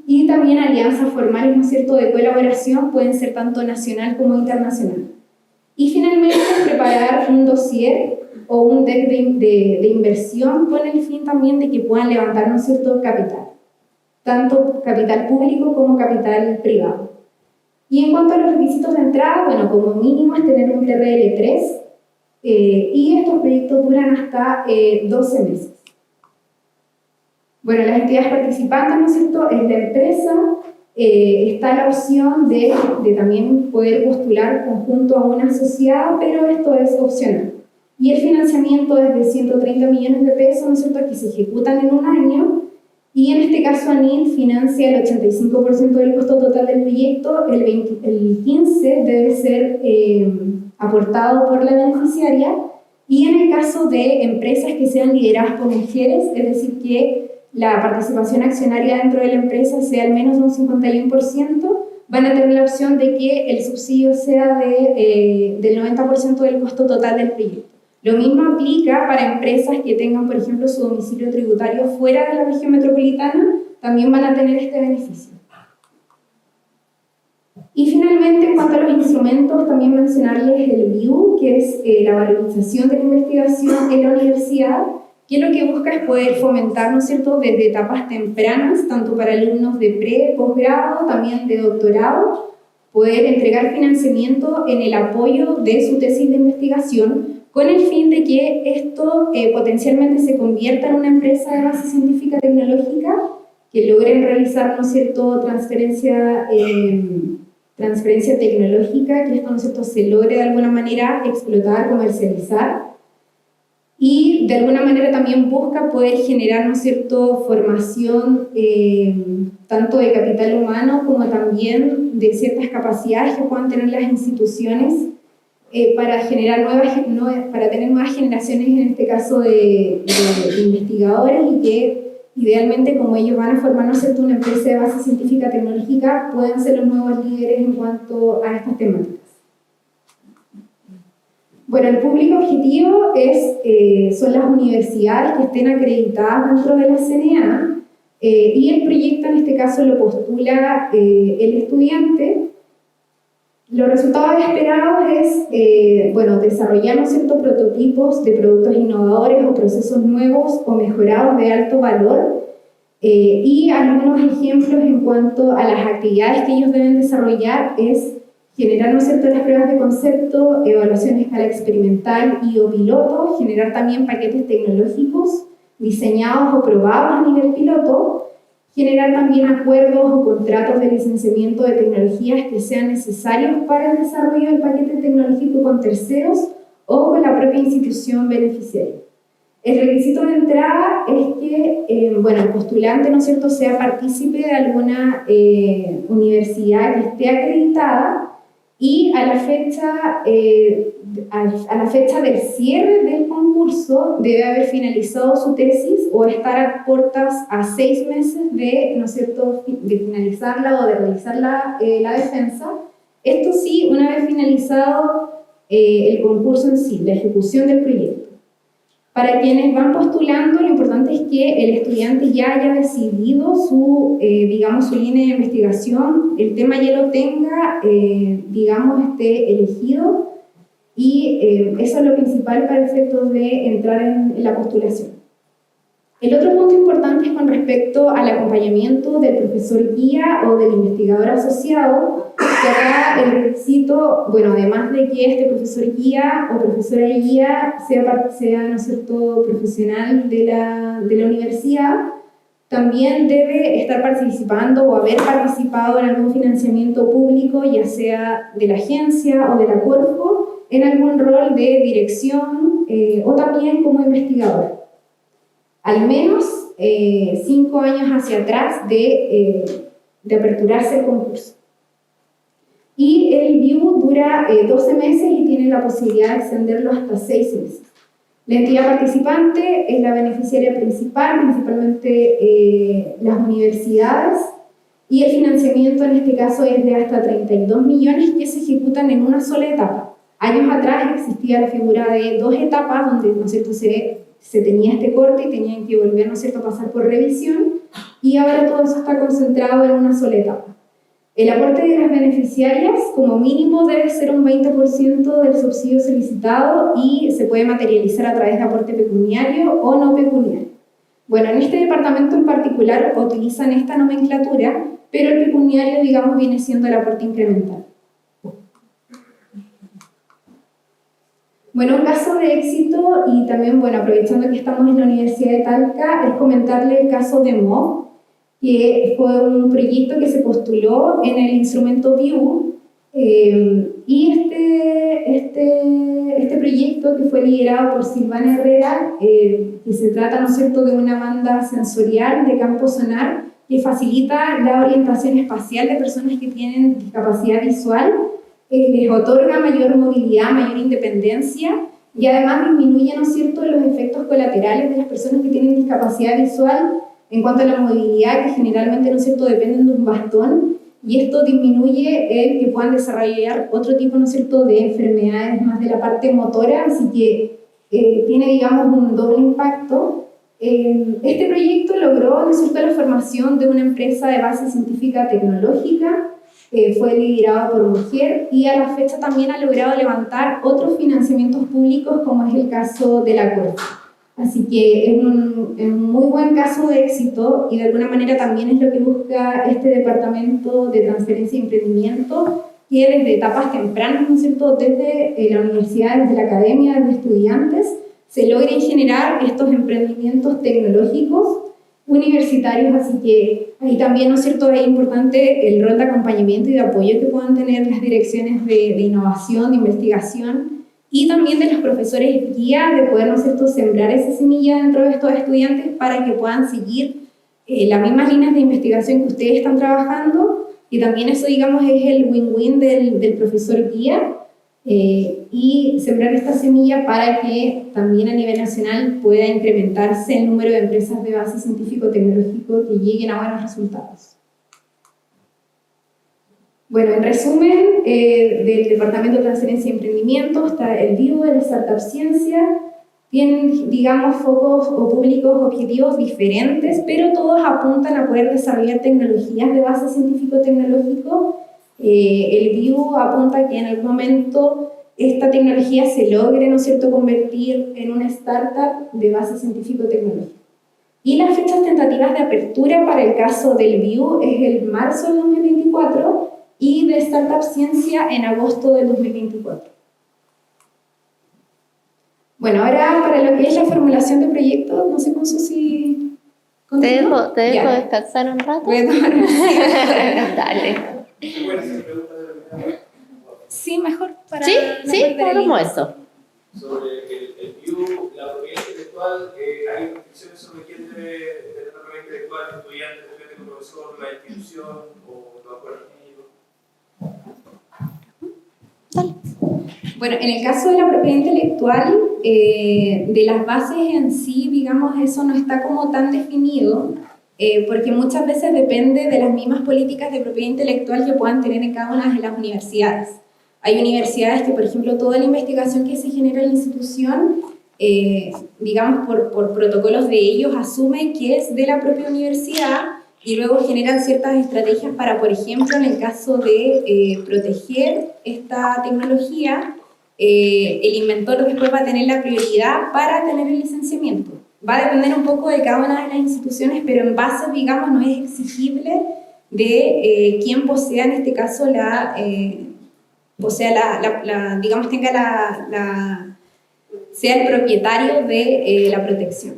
y también alianzas formales, ¿no es cierto?, de colaboración, pueden ser tanto nacional como internacional. Y finalmente, preparar un dossier o un deck de inversión con el fin también de que puedan levantar, ¿no es cierto?, capital, tanto capital público como capital privado. Y en cuanto a los requisitos de entrada, bueno, como mínimo es tener un TRL3 y estos proyectos duran hasta 12 meses. Bueno, las entidades participantes, ¿no es cierto?, es la empresa, está la opción de también poder postular conjunto a una asociada, pero esto es opcional. Y el financiamiento es de 130 millones de pesos, ¿no es cierto?, que se ejecutan en un año, y en este caso ANIL financia el 85% del costo total del proyecto, el 15% debe ser aportado por la beneficiaria, y en el caso de empresas que sean lideradas por mujeres, es decir, que la participación accionaria dentro de la empresa sea al menos un 51%, van a tener la opción de que el subsidio sea del 90% del costo total del proyecto. Lo mismo aplica para empresas que tengan, por ejemplo, su domicilio tributario fuera de la región metropolitana, también van a tener este beneficio. Y finalmente, en cuanto a los instrumentos, también mencionarles el BIU, que es la valorización de la investigación en la universidad, que lo que busca es poder fomentar, ¿no es cierto?, desde etapas tempranas, tanto para alumnos de pre, posgrado, también de doctorado, poder entregar financiamiento en el apoyo de su tesis de investigación, con el fin de que esto potencialmente se convierta en una empresa de base científica tecnológica, que logren realizar, ¿no es cierto?, transferencia tecnológica, que esto, ¿no es cierto?, se logre de alguna manera explotar, comercializar, y de alguna manera también busca poder generar, ¿no es cierto?, formación tanto de capital humano como también de ciertas capacidades que puedan tener las instituciones para generar para tener nuevas generaciones, en este caso de investigadores, y que idealmente, como ellos van a formar, ¿no es cierto?, una empresa de base científica tecnológica, puedan ser los nuevos líderes en cuanto a estas temáticas. Bueno, el público objetivo son las universidades que estén acreditadas dentro de la CNA, y el proyecto en este caso lo postula el estudiante. Los resultados esperados es, desarrollar, ¿no es cierto?, prototipos de productos innovadores o procesos nuevos o mejorados de alto valor, y algunos ejemplos en cuanto a las actividades que ellos deben desarrollar es generar, ¿no es cierto?, las pruebas de concepto, evaluación a escala experimental y o piloto, generar también paquetes tecnológicos diseñados o probados a nivel piloto, generar también acuerdos o contratos de licenciamiento de tecnologías que sean necesarios para el desarrollo del paquete tecnológico con terceros o con la propia institución beneficiaria. El requisito de entrada es que el postulante, ¿no es cierto?, sea partícipe de alguna universidad que esté acreditada, y a la fecha del cierre del concurso debe haber finalizado su tesis o estar a puertas a 6 meses de, ¿no es cierto?, de finalizarla o de realizar la defensa. Esto sí, una vez finalizado el concurso en sí, la ejecución del proyecto. Para quienes van postulando, lo importante es que el estudiante ya haya decidido su línea de investigación, el tema ya lo tenga, esté elegido, y eso es lo principal para efectos de entrar en la postulación. El otro punto importante es con respecto al acompañamiento del profesor guía o del investigador asociado, que acá el requisito, además de que este profesor guía o profesora guía sea, ¿no es cierto?, profesional de la universidad, también debe estar participando o haber participado en algún financiamiento público, ya sea de la agencia o de la Corfo, en algún rol de dirección o también como investigador. Al menos 5 años hacia atrás de aperturarse el concurso. Y el BIU dura 12 meses y tiene la posibilidad de extenderlo hasta 6 meses. La entidad participante es la beneficiaria principal, principalmente las universidades, y el financiamiento en este caso es de hasta 32 millones que se ejecutan en una sola etapa. Años atrás existía la figura de 2 etapas donde, ¿no es cierto?, se tenía este corte y tenían que volver, ¿no es cierto?, a pasar por revisión. y ahora todo eso está concentrado en una sola etapa. El aporte de las beneficiarias, como mínimo, debe ser un 20% del subsidio solicitado y se puede materializar a través de aporte pecuniario o no pecuniario. Bueno, en este departamento en particular utilizan esta nomenclatura, pero el pecuniario, digamos, viene siendo el aporte incremental. Bueno, un caso de éxito, y también, bueno, aprovechando que estamos en la Universidad de Talca, es comentarle el caso de MOB, que fue un proyecto que se postuló en el instrumento VIEW, y este proyecto, que fue liderado por Silvana Herrera, que se trata, ¿no es cierto?, de una banda sensorial de campo sonar que facilita la orientación espacial de personas que tienen discapacidad visual, les otorga mayor movilidad, mayor independencia, y además disminuye, ¿no es cierto?, los efectos colaterales de las personas que tienen discapacidad visual en cuanto a la movilidad, que generalmente, ¿no es cierto?, dependen de un bastón, y esto disminuye el que puedan desarrollar otro tipo, ¿no es cierto?, de enfermedades más de la parte motora, así que tiene, digamos, un doble impacto. Este proyecto logró, ¿no es cierto?, la formación de una empresa de base científica tecnológica, fue liderado por mujer, y a la fecha también ha logrado levantar otros financiamientos públicos, como es el caso de la CORE. Así que es un muy buen caso de éxito, y de alguna manera también es lo que busca este departamento de transferencia y emprendimiento, que desde etapas tempranas, ¿no es cierto?, desde la universidad, desde la academia, desde estudiantes, se logren generar estos emprendimientos tecnológicos universitarios. Así que ahí también, ¿no es cierto?, es importante el rol de acompañamiento y de apoyo que puedan tener las direcciones de innovación, de investigación, y también de los profesores guía, de poder, ¿no es cierto?, sembrar esa semilla dentro de estos estudiantes para que puedan seguir las mismas líneas de investigación que ustedes están trabajando, y también eso, digamos, es el win-win del profesor guía, y sembrar esta semilla para que también a nivel nacional pueda incrementarse el número de empresas de base científico-tecnológico que lleguen a buenos resultados. Bueno, en resumen, del Departamento de Transferencia y Emprendimiento está el VIEW, el Startup Ciencia. Tienen, digamos, focos o públicos objetivos diferentes, pero todos apuntan a poder desarrollar tecnologías de base científico-tecnológico. El VIEW apunta a que en algún momento esta tecnología se logre, ¿no es cierto?, convertir en una startup de base científico-tecnológica. Y las fechas tentativas de apertura para el caso del VIEW es el marzo del 2024 y de Startup Ciencia en agosto del 2024. Bueno, ahora para lo que es la formulación de proyectos, no sé, Consu, si... Te dejo descansar un rato. Voy a tomar un... Dale. Sí, mejor para... Sí, hagamos eso. Sobre el VIEW, la propiedad intelectual, hay restricciones sobre quién debe tener la propiedad intelectual, estudiante, profesor, la institución o los acuerdos técnicos. Bueno, en el caso de la propiedad intelectual, de las bases en sí, digamos, eso no está como tan definido, porque muchas veces depende de las mismas políticas de propiedad intelectual que puedan tener en cada una de las universidades. Hay universidades que, por ejemplo, toda la investigación que se genera en la institución, digamos, por protocolos de ellos, asumen que es de la propia universidad, y luego generan ciertas estrategias para, por ejemplo, en el caso de proteger esta tecnología, el inventor después va a tener la prioridad para tener el licenciamiento. Va a depender un poco de cada una de las instituciones, pero en base, digamos, no es exigible de quién posea, en este caso, digamos, sea el propietario de la protección.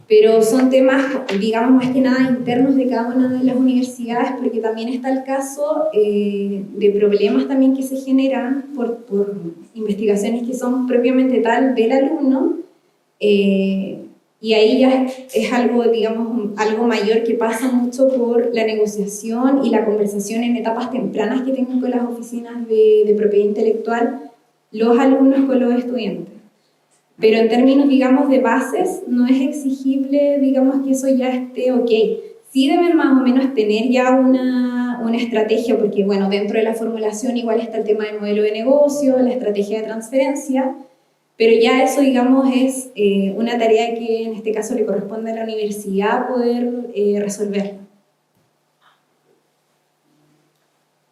Pero son temas, digamos, más que nada internos de cada una de las universidades, porque también está el caso de problemas también que se generan por investigaciones que son propiamente tal del alumno, y ahí ya es algo, digamos, algo mayor que pasa mucho por la negociación y la conversación en etapas tempranas que tengan con las oficinas de propiedad intelectual los alumnos con los estudiantes. Pero en términos, digamos, de bases, no es exigible, digamos, que eso ya esté ok. Sí deben más o menos tener ya una estrategia, porque, bueno, dentro de la formulación igual está el tema del modelo de negocio, la estrategia de transferencia, pero ya eso, digamos, es una tarea que en este caso le corresponde a la universidad poder resolver.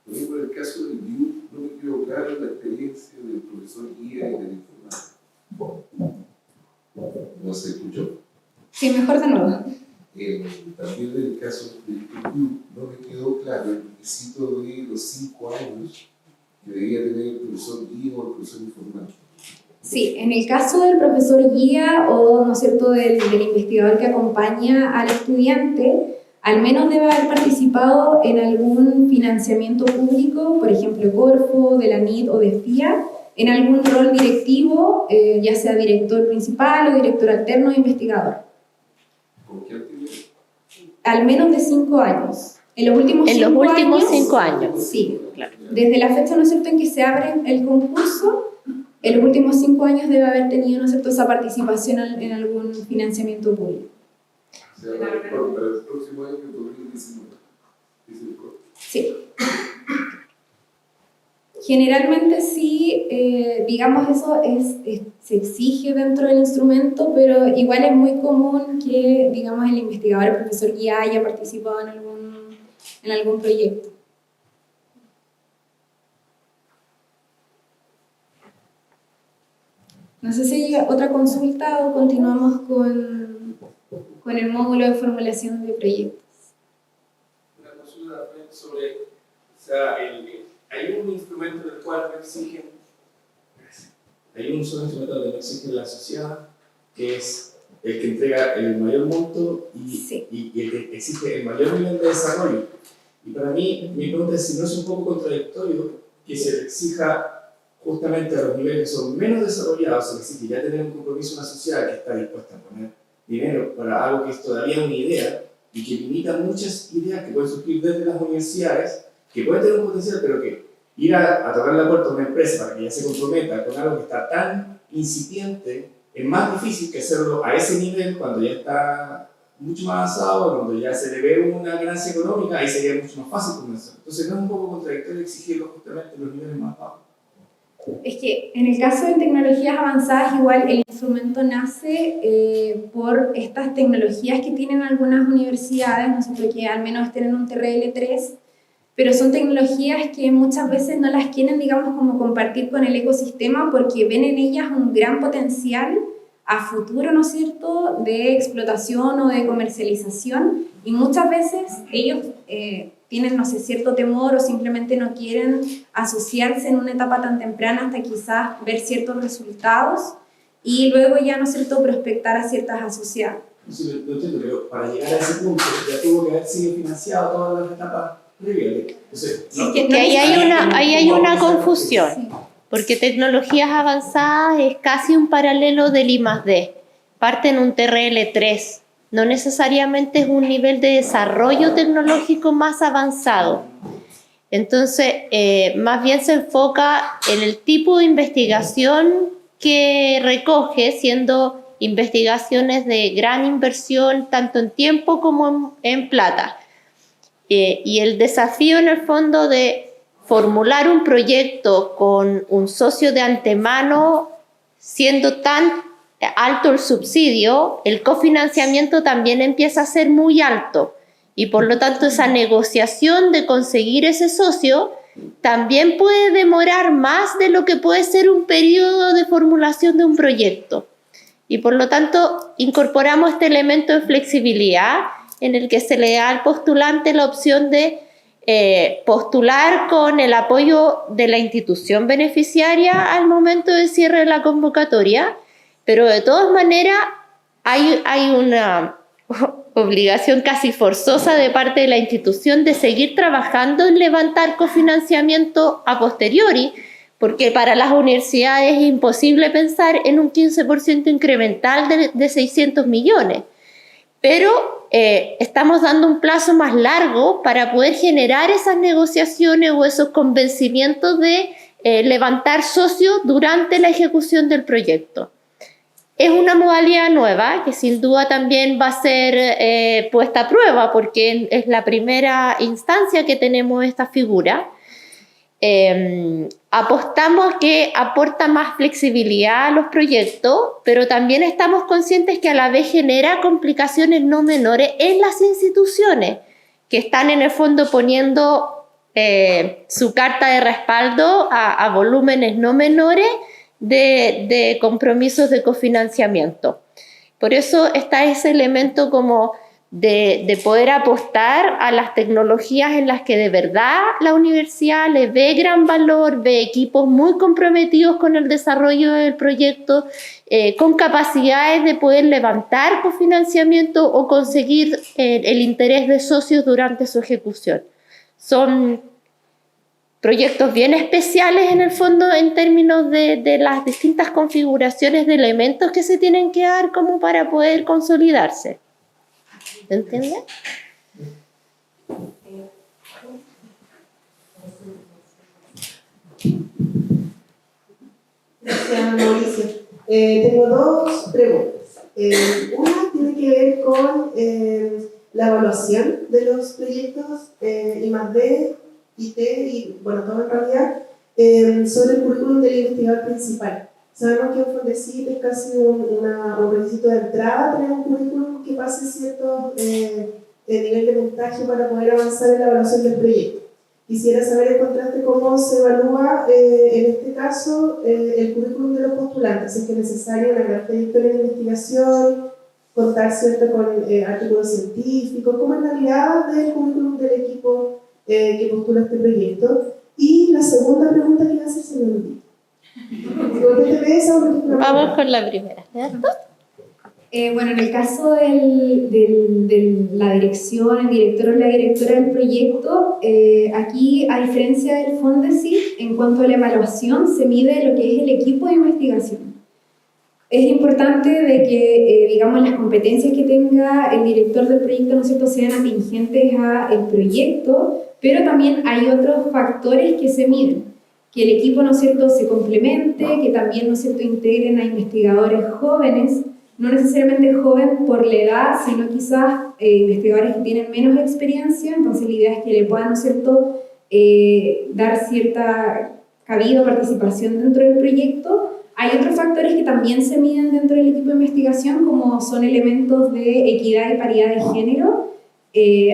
Por el caso del BIU, no me quedó claro la experiencia del profesor guía y del informático. ¿No se escuchó? Sí, mejor de nuevo. También en el caso del BIU, no me quedó claro el requisito de los 5 años que debía tener el profesor guía o el profesor informático. Sí, en el caso del profesor guía o, ¿no es cierto?, del investigador que acompaña al estudiante, al menos debe haber participado en algún financiamiento público, por ejemplo, Corfo, de la NIT o de FIA, en algún rol directivo, ya sea director principal o director alterno o investigador. ¿Con qué actividad? Al menos de 5 años. En los últimos 5 años. Sí, claro. Desde la fecha, ¿no es cierto?, en que se abre el concurso, en los últimos 5 años debe haber tenido, ¿no es cierto?, esa participación en algún financiamiento público. O sea, para el próximo año, 2019. Sí. Generalmente sí, digamos, eso se exige dentro del instrumento, pero igual es muy común que, digamos, el investigador, el profesor guía haya participado en algún proyecto. No sé si hay otra consulta o continuamos con el módulo de formulación de proyectos. Una consulta sobre, o sea, hay un instrumento del cual no exigen, hay un solo instrumento donde no exigen la sociedad, que es el que entrega el mayor monto y el que exige el mayor nivel de desarrollo. Y para mí, mi pregunta es si no es un poco contradictorio que se le exija justamente a los niveles que son menos desarrollados, es decir, que ya tener un compromiso en una sociedad que está dispuesta a poner dinero para algo que es todavía una idea y que limita muchas ideas que pueden surgir desde las universidades, que pueden tener un potencial, pero que ir a tocar la puerta a una empresa para que ya se comprometa con algo que está tan incipiente es más difícil que hacerlo a ese nivel cuando ya está mucho más avanzado, cuando ya se le ve una ganancia económica, ahí sería mucho más fácil comenzar. Entonces no es un poco contradictorio exigirlo justamente en los niveles más bajos. Es que en el caso de tecnologías avanzadas, igual el instrumento nace por estas tecnologías que tienen algunas universidades, nosotros que al menos tienen un TRL3, pero son tecnologías que muchas veces no las quieren, digamos, como compartir con el ecosistema porque ven en ellas un gran potencial a futuro, ¿no es cierto?, de explotación o de comercialización, y muchas veces ellos tienen, no sé, cierto temor o simplemente no quieren asociarse en una etapa tan temprana hasta quizás ver ciertos resultados y luego ya, ¿no es cierto?, prospectar a ciertas asociadas. Sí, lo entiendo, pero para llegar a ese punto ya tuvo que haber sido financiado todas las etapas previas. Entonces, Sí, que ahí hay una confusión, porque tecnologías avanzadas es casi un paralelo del I+D, parte en un TRL3. No necesariamente es un nivel de desarrollo tecnológico más avanzado. Entonces, más bien se enfoca en el tipo de investigación que recoge, siendo investigaciones de gran inversión, tanto en tiempo como en plata. Y el desafío en el fondo de formular un proyecto con un socio de antemano, siendo tan alto el subsidio, el cofinanciamiento también empieza a ser muy alto y por lo tanto esa negociación de conseguir ese socio también puede demorar más de lo que puede ser un periodo de formulación de un proyecto. Y por lo tanto incorporamos este elemento de flexibilidad en el que se le da al postulante la opción de postular con el apoyo de la institución beneficiaria al momento del cierre de la convocatoria, pero de todas maneras hay una obligación casi forzosa de parte de la institución de seguir trabajando en levantar cofinanciamiento a posteriori, porque para las universidades es imposible pensar en un 15% incremental de 600 millones. Pero estamos dando un plazo más largo para poder generar esas negociaciones o esos convencimientos de levantar socios durante la ejecución del proyecto. Es una modalidad nueva que sin duda también va a ser puesta a prueba porque es la primera instancia que tenemos esta figura. apostamos que aporta más flexibilidad a los proyectos, pero también estamos conscientes que a la vez genera complicaciones no menores en las instituciones que están en el fondo poniendo su carta de respaldo a volúmenes no menores de compromisos de cofinanciamiento. Por eso está ese elemento como de poder apostar a las tecnologías en las que de verdad la universidad le ve gran valor, ve equipos muy comprometidos con el desarrollo del proyecto, con capacidades de poder levantar cofinanciamiento o conseguir el interés de socios durante su ejecución. Son proyectos bien especiales en el fondo en términos de las distintas configuraciones de elementos que se tienen que dar como para poder consolidarse. ¿Se entiende? Gracias, Mauricio. Tengo dos preguntas. Una tiene que ver con la evaluación de los proyectos I+D, IT y, bueno, todo en realidad, sobre el currículum del investigador principal. Sabemos que un Fondesit es casi un requisito de entrada tener un currículum que pase cierto nivel de puntaje para poder avanzar en la evaluación del proyecto. Quisiera saber en contraste cómo se evalúa en este caso el currículum de los postulantes, si es que es necesario una gran trayectoria de investigación, contar cierto con artículos científicos, cómo es la mirada del currículum del equipo que postula este proyecto. Y la segunda pregunta que iba a hacer se me olvidó. Vamos con la primera, ¿cierto? Bueno, en el caso de la dirección, el director o la directora del proyecto, aquí, a diferencia del Fondesit, en cuanto a la evaluación, se mide lo que es el equipo de investigación. Es importante de que, digamos, las competencias que tenga el director del proyecto, ¿no es cierto?, sean atingentes al proyecto, pero también hay otros factores que se miden. Que el equipo, ¿no es cierto?, se complemente, que también, ¿no es cierto?, integren a investigadores jóvenes, no necesariamente joven por la edad, sino quizás investigadores que tienen menos experiencia, entonces la idea es que le puedan, ¿no es cierto?, dar cierta cabida o participación dentro del proyecto. Hay otros factores que también se miden dentro del equipo de investigación, como son elementos de equidad y paridad de género,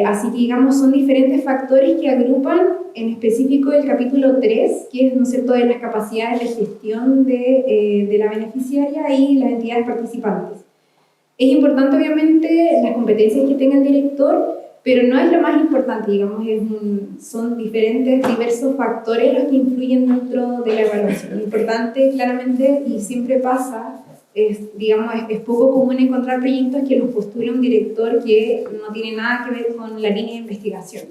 así que digamos son diferentes factores que agrupan en específico el capítulo 3, que es, ¿no es cierto?, de las capacidades de gestión de la beneficiaria y las entidades participantes. Es importante obviamente las competencias que tenga el director, pero no es lo más importante, digamos, son diversos factores los que influyen dentro de la evaluación. Lo importante claramente, y siempre pasa, es poco común encontrar proyectos que los postula un director que no tiene nada que ver con la línea de investigación.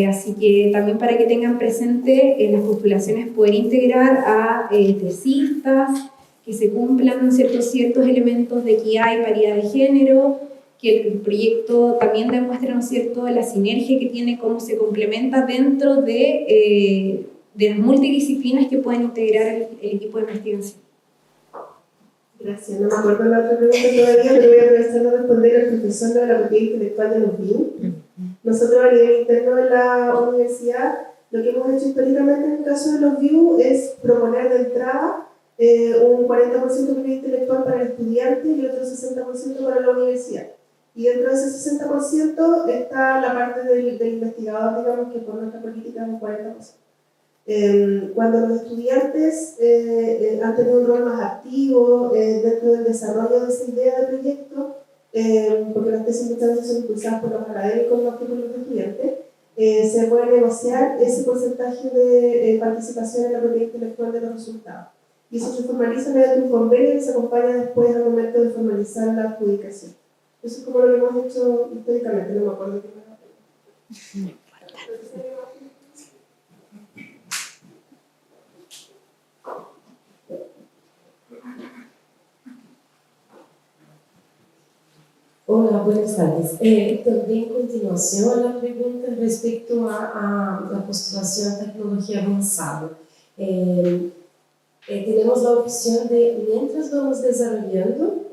Así que también para que tengan presente las postulaciones poder integrar a tesistas, que se cumplan ciertos elementos de equidad y paridad de género, que el proyecto también demuestre, ¿no es cierto?, la sinergia que tiene, cómo se complementa dentro de las multidisciplinas que pueden integrar el equipo de investigación. Gracias, no me acuerdo la otra pregunta todavía, pero voy a aprovechar de responder al profesor de la propiedad intelectual de los BIM. Nosotros a nivel interno de la universidad, lo que hemos hecho históricamente en el caso de los BIM es proponer de entrada un 40% de propiedad intelectual para el estudiante y el otro 60% para la universidad. Y dentro de ese 60% está la parte del investigador, digamos, que por nuestra política es un 40%. Cuando los estudiantes han tenido un rol más activo dentro del desarrollo de esa idea de proyecto, porque las tesis muchas veces son impulsadas por los académicos más que por los estudiantes, se puede negociar ese porcentaje de participación en la propiedad intelectual de los resultados. Y eso se formaliza mediante un convenio que se acompaña después al momento de formalizar la adjudicación. Eso es como lo que hemos hecho históricamente, no me acuerdo qué más. Hola, buenas tardes. También en continuación a la pregunta respecto a la postulación de tecnología avanzada. Tenemos la opción de, mientras vamos desarrollando,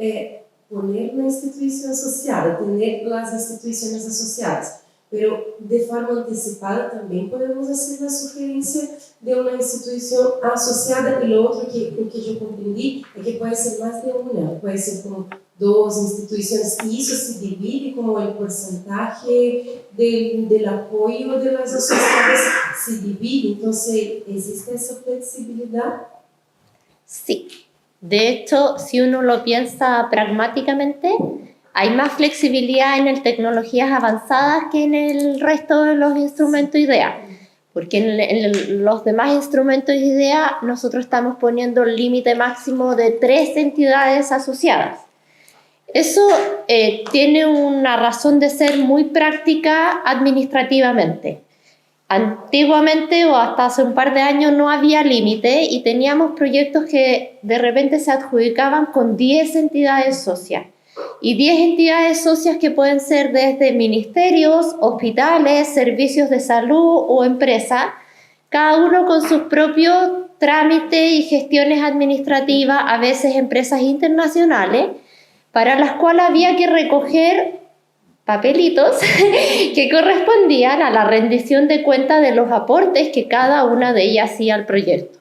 poner una institución asociada, tener las instituciones asociadas. pero de forma antecipada también podemos hacer la sugerencia de una institución asociada, y lo otro que yo comprendí es que puede ser más de una, puede ser como dos instituciones, y eso se divide como el porcentaje del apoyo de las asociadas, se divide, entonces existe esa flexibilidad. Sí, de hecho, si uno lo piensa pragmáticamente, hay más flexibilidad en el tecnologías avanzadas que en el resto de los instrumentos IDEA, porque en los demás instrumentos IDEA nosotros estamos poniendo el límite máximo de 3 entidades asociadas. Eso tiene una razón de ser muy práctica administrativamente. Antiguamente o hasta hace un par de años no había límite y teníamos proyectos que de repente se adjudicaban con 10 entidades socias. Y 10 entidades socias que pueden ser desde ministerios, hospitales, servicios de salud o empresas, cada uno con sus propios trámites y gestiones administrativas, a veces empresas internacionales, para las cuales había que recoger papelitos que correspondían a la rendición de cuenta de los aportes que cada una de ellas hacía al proyecto.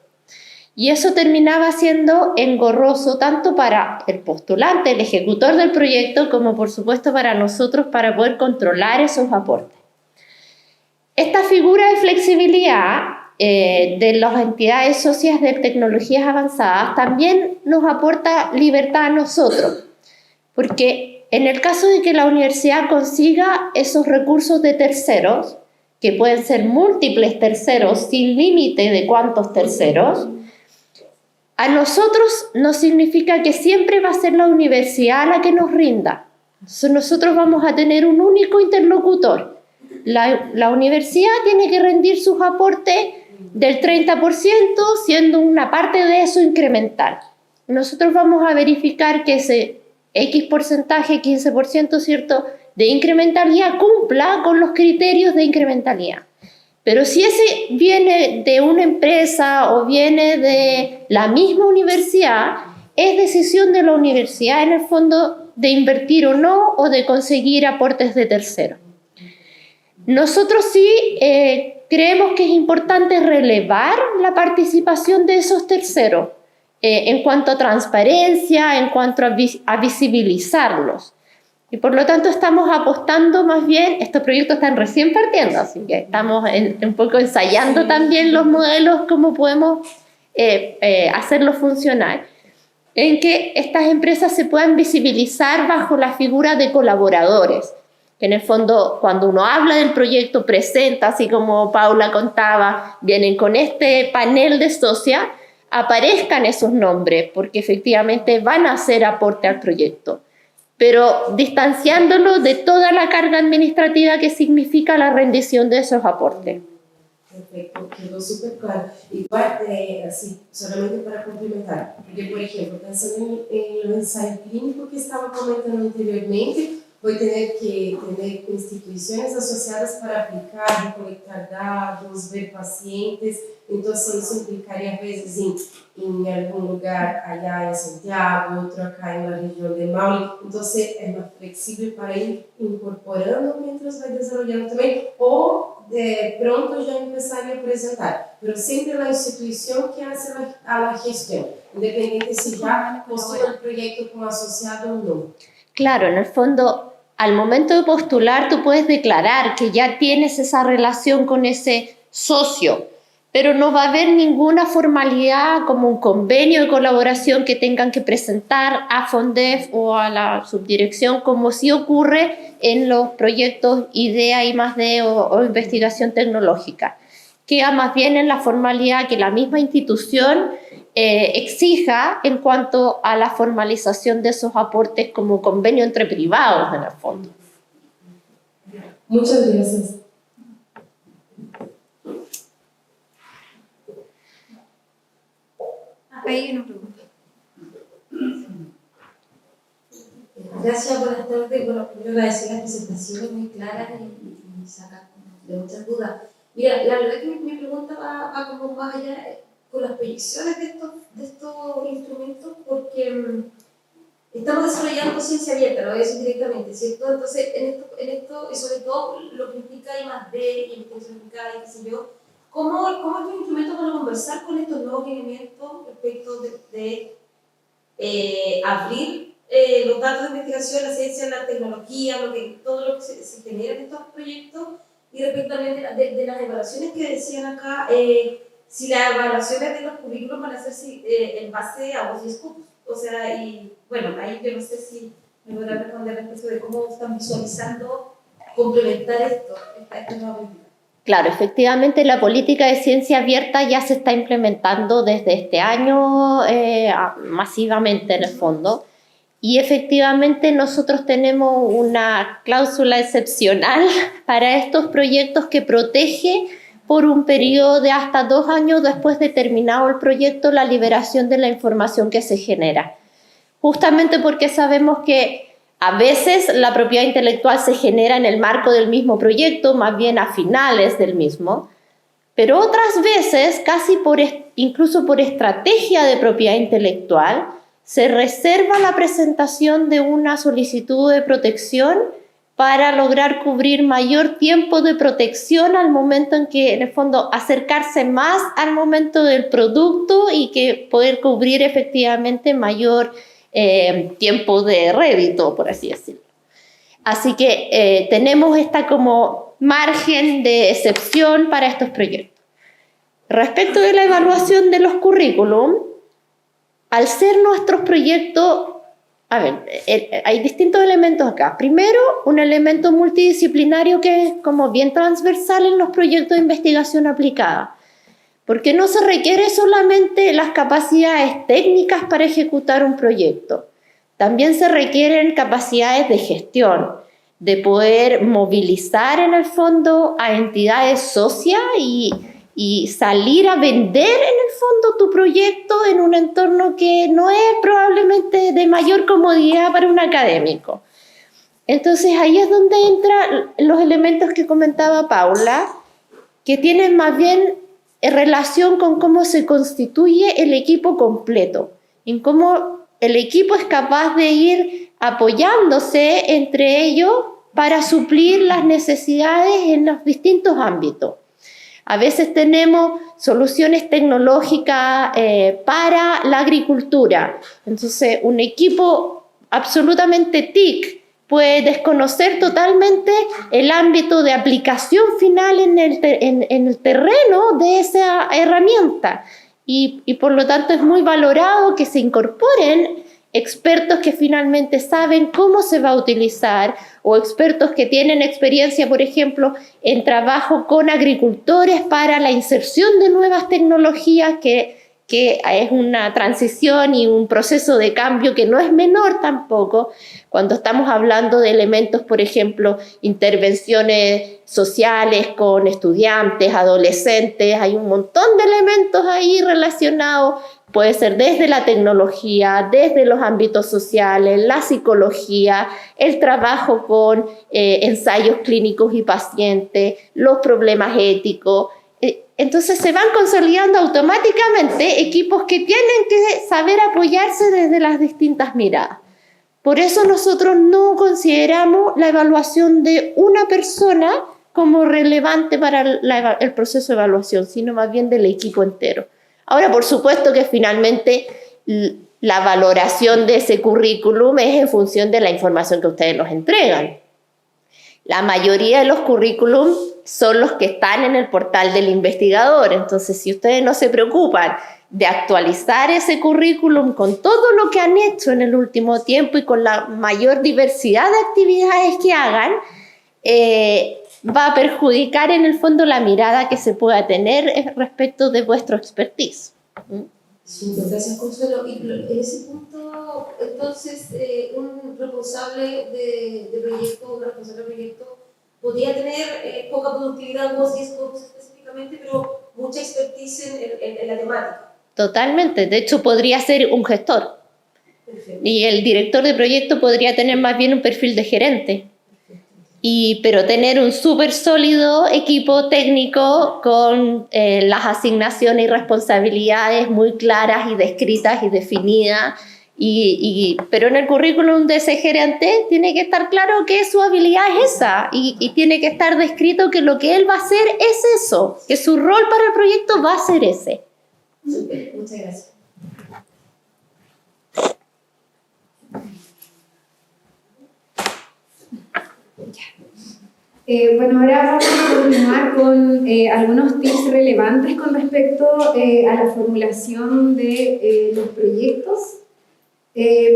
Y eso terminaba siendo engorroso tanto para el postulante, el ejecutor del proyecto, como por supuesto para nosotros para poder controlar esos aportes. Esta figura de flexibilidad de las entidades socias de tecnologías avanzadas también nos aporta libertad a nosotros, porque en el caso de que la universidad consiga esos recursos de terceros, que pueden ser múltiples terceros sin límite de cuántos terceros, a nosotros no significa que siempre va a ser la universidad la que nos rinda. Nosotros vamos a tener un único interlocutor. La universidad tiene que rendir sus aportes del 30%, siendo una parte de eso incremental. Nosotros vamos a verificar que ese X porcentaje, 15%, ¿cierto?, de incrementalidad cumpla con los criterios de incrementalidad. Pero si ese viene de una empresa o viene de la misma universidad, es decisión de la universidad en el fondo de invertir o no, o de conseguir aportes de terceros. Nosotros sí creemos que es importante relevar la participación de esos terceros en cuanto a transparencia, en cuanto a visibilizarlos. Y por lo tanto estamos apostando más bien, estos proyectos están recién partiendo, así que estamos un poco ensayando también los modelos, cómo podemos hacerlos funcionar, en que estas empresas se puedan visibilizar bajo la figura de colaboradores, que en el fondo cuando uno habla del proyecto, presenta, así como Paula contaba, vienen con este panel de socias, aparezcan esos nombres, porque efectivamente van a hacer aporte al proyecto, pero distanciándolo de toda la carga administrativa que significa la rendición de esos aportes. Perfecto, quedó súper claro. Igual, así, solamente para complementar, porque, por ejemplo, pensando en los ensayos clínicos que estaba comentando anteriormente, voy a tener que tener instituciones asociadas para aplicar, recolectar datos, ver pacientes, entonces eso implicaría a veces en algún lugar allá en Santiago, otro acá en la región de Maule, entonces es más flexible para ir incorporando mientras va desarrollando también, o de pronto ya empezar a presentar, pero siempre la institución que hace a la gestión, independiente si ya postula el proyecto como asociado o no. Claro, en el fondo, al momento de postular, tú puedes declarar que ya tienes esa relación con ese socio, pero no va a haber ninguna formalidad como un convenio de colaboración que tengan que presentar a Fondef o a la subdirección, como sí ocurre en los proyectos IDEA, I+D o investigación tecnológica. Queda más bien en la formalidad que la misma institución exija en cuanto a la formalización de esos aportes como convenio entre privados en el fondo. Muchas gracias. Ahí una pregunta. Gracias, buenas tardes. Bueno, primero agradecer la presentación, muy clara y saca de muchas dudas. Mira, la verdad que mi pregunta va como más allá con las proyecciones de estos instrumentos, porque estamos desarrollando ciencia abierta, lo voy a decir directamente, ¿cierto? Entonces, en esto y sobre todo lo que implica I+D y investigación aplicada y qué sé yo, ¿cómo estos instrumentos van a conversar con estos nuevos lineamientos respecto de abrir los datos de investigación, la ciencia, la tecnología, todo lo que se genera en estos proyectos, y respecto también de las evaluaciones que decían acá, si las evaluaciones de los currículos van a ser en base a vos y Scopus? O sea, y bueno, ahí yo no sé si me podrán responder respecto de cómo están visualizando complementar esta nueva política. Claro, efectivamente la política de ciencia abierta ya se está implementando desde este año masivamente en el fondo, y efectivamente nosotros tenemos una cláusula excepcional para estos proyectos que protege por un periodo de hasta 2 años después de terminado el proyecto la liberación de la información que se genera. Justamente porque sabemos que a veces la propiedad intelectual se genera en el marco del mismo proyecto, más bien a finales del mismo, pero otras veces, incluso por estrategia de propiedad intelectual, se reserva la presentación de una solicitud de protección para lograr cubrir mayor tiempo de protección al momento en que, en el fondo, acercarse más al momento del producto y que poder cubrir efectivamente mayor tiempo de rédito, por así decirlo. Así que tenemos esta como margen de excepción para estos proyectos. Respecto de la evaluación de los currículum, al ser nuestros proyectos, hay distintos elementos acá. Primero, un elemento multidisciplinario que es como bien transversal en los proyectos de investigación aplicada, porque no se requiere solamente las capacidades técnicas para ejecutar un proyecto, también se requieren capacidades de gestión, de poder movilizar en el fondo a entidades socias y salir a vender en el fondo tu proyecto en un entorno que no es probablemente de mayor comodidad para un académico. Entonces ahí es donde entran los elementos que comentaba Paula, que tienen más bien en relación con cómo se constituye el equipo completo, en cómo el equipo es capaz de ir apoyándose entre ellos para suplir las necesidades en los distintos ámbitos. A veces tenemos soluciones tecnológicas para la agricultura. Entonces, un equipo absolutamente TIC puede desconocer totalmente el ámbito de aplicación final en el terreno de esa herramienta. Y por lo tanto es muy valorado que se incorporen expertos que finalmente saben cómo se va a utilizar, o expertos que tienen experiencia, por ejemplo, en trabajo con agricultores para la inserción de nuevas tecnologías, que es una transición y un proceso de cambio que no es menor tampoco, cuando estamos hablando de elementos, por ejemplo, intervenciones sociales con estudiantes, adolescentes, hay un montón de elementos ahí relacionados. Puede ser desde la tecnología, desde los ámbitos sociales, la psicología, el trabajo con ensayos clínicos y pacientes, los problemas éticos. Entonces se van consolidando automáticamente equipos que tienen que saber apoyarse desde las distintas miradas. Por eso nosotros no consideramos la evaluación de una persona como relevante para el proceso de evaluación, sino más bien del equipo entero. Ahora, por supuesto que finalmente la valoración de ese currículum es en función de la información que ustedes nos entregan. La mayoría de los currículums son los que están en el portal del investigador. Entonces, si ustedes no se preocupan de actualizar ese currículum con todo lo que han hecho en el último tiempo y con la mayor diversidad de actividades que hagan, va a perjudicar en el fondo la mirada que se pueda tener respecto de vuestro expertise. Sí, gracias, Consuelo. Y en ese punto, entonces, un responsable de proyecto, una responsable de proyecto, podría tener poca productividad, vos y Scopus específicamente, pero mucha expertise en la temática. Totalmente. De hecho, podría ser un gestor. Perfecto. Y el director de proyecto podría tener más bien un perfil de gerente. Pero tener un súper sólido equipo técnico con las asignaciones y responsabilidades muy claras y descritas y definidas, Pero en el currículum de ese gerente tiene que estar claro que su habilidad es esa y tiene que estar descrito que lo que él va a hacer es eso, que su rol para el proyecto va a ser ese. Súper, muchas gracias. Bueno, ahora vamos a continuar con algunos tips relevantes con respecto a la formulación de los proyectos.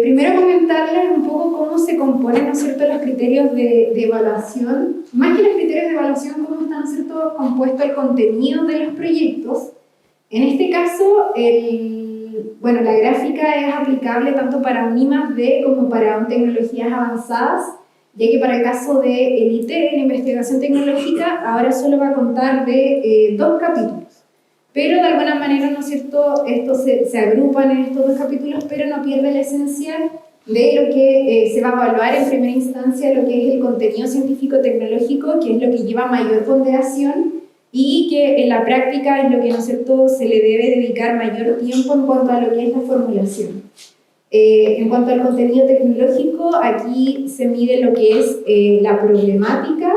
Primero comentarles un poco cómo se componen, ¿no es cierto?, los criterios de evaluación. Más que los criterios de evaluación, cómo está, ¿no es cierto?, compuesto el contenido de los proyectos. En este caso, la gráfica es aplicable tanto para un I+D como para tecnologías avanzadas, ya que para el caso de el IT, la investigación tecnológica, ahora solo va a contar de 2 capítulos. Pero de alguna manera, ¿no es cierto?, estos se agrupan en estos 2 capítulos, pero no pierde la esencia de lo que se va a evaluar en primera instancia, lo que es el contenido científico-tecnológico, que es lo que lleva mayor ponderación y que en la práctica es lo que, ¿no es cierto?, se le debe dedicar mayor tiempo en cuanto a lo que es la formulación. En cuanto al contenido tecnológico, aquí se mide lo que es la problemática,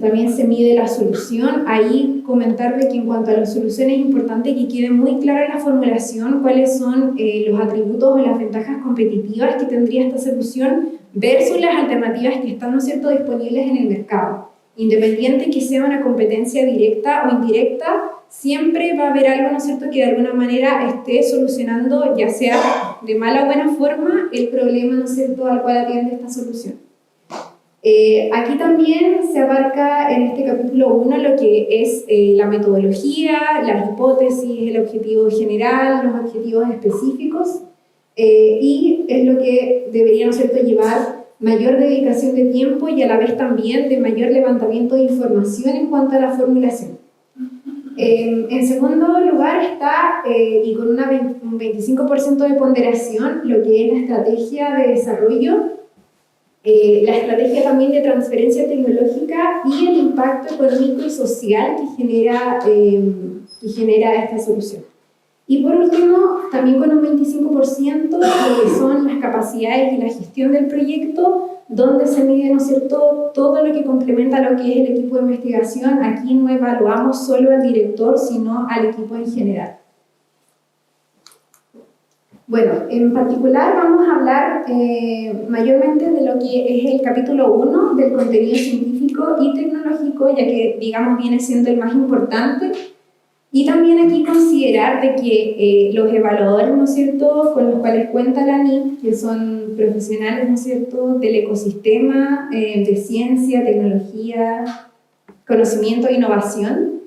también se mide la solución. Ahí comentar de que en cuanto a la solución es importante que quede muy clara en la formulación cuáles son los atributos o las ventajas competitivas que tendría esta solución versus las alternativas que están, ¿no es cierto?, disponibles en el mercado. Independiente que sea una competencia directa o indirecta, siempre va a haber algo, ¿no es cierto?, que de alguna manera esté solucionando, ya sea de mala o buena forma, el problema, ¿no es cierto?, al cual atiende esta solución. Aquí también se abarca en este capítulo 1 lo que es la metodología, las hipótesis, el objetivo general, los objetivos específicos, y es lo que debería, ¿no es cierto?, llevar mayor dedicación de tiempo y a la vez también de mayor levantamiento de información en cuanto a la formulación. En segundo lugar está, y con un 25% de ponderación, lo que es la estrategia de desarrollo, la estrategia también de transferencia tecnológica y el impacto económico y social que genera esta solución. Y por último, también con un 25% lo que son las capacidades y la gestión del proyecto, donde se mide, ¿no es cierto?, todo lo que complementa lo que es el equipo de investigación. Aquí no evaluamos solo al director, sino al equipo en general. Bueno, en particular vamos a hablar mayormente de lo que es el capítulo 1 del contenido científico y tecnológico, ya que, digamos, viene siendo el más importante. Y también aquí considerar de que los evaluadores, ¿no es cierto?, con los cuales cuenta la NIP, que son profesionales, ¿no es cierto?, del ecosistema de ciencia, tecnología, conocimiento e innovación,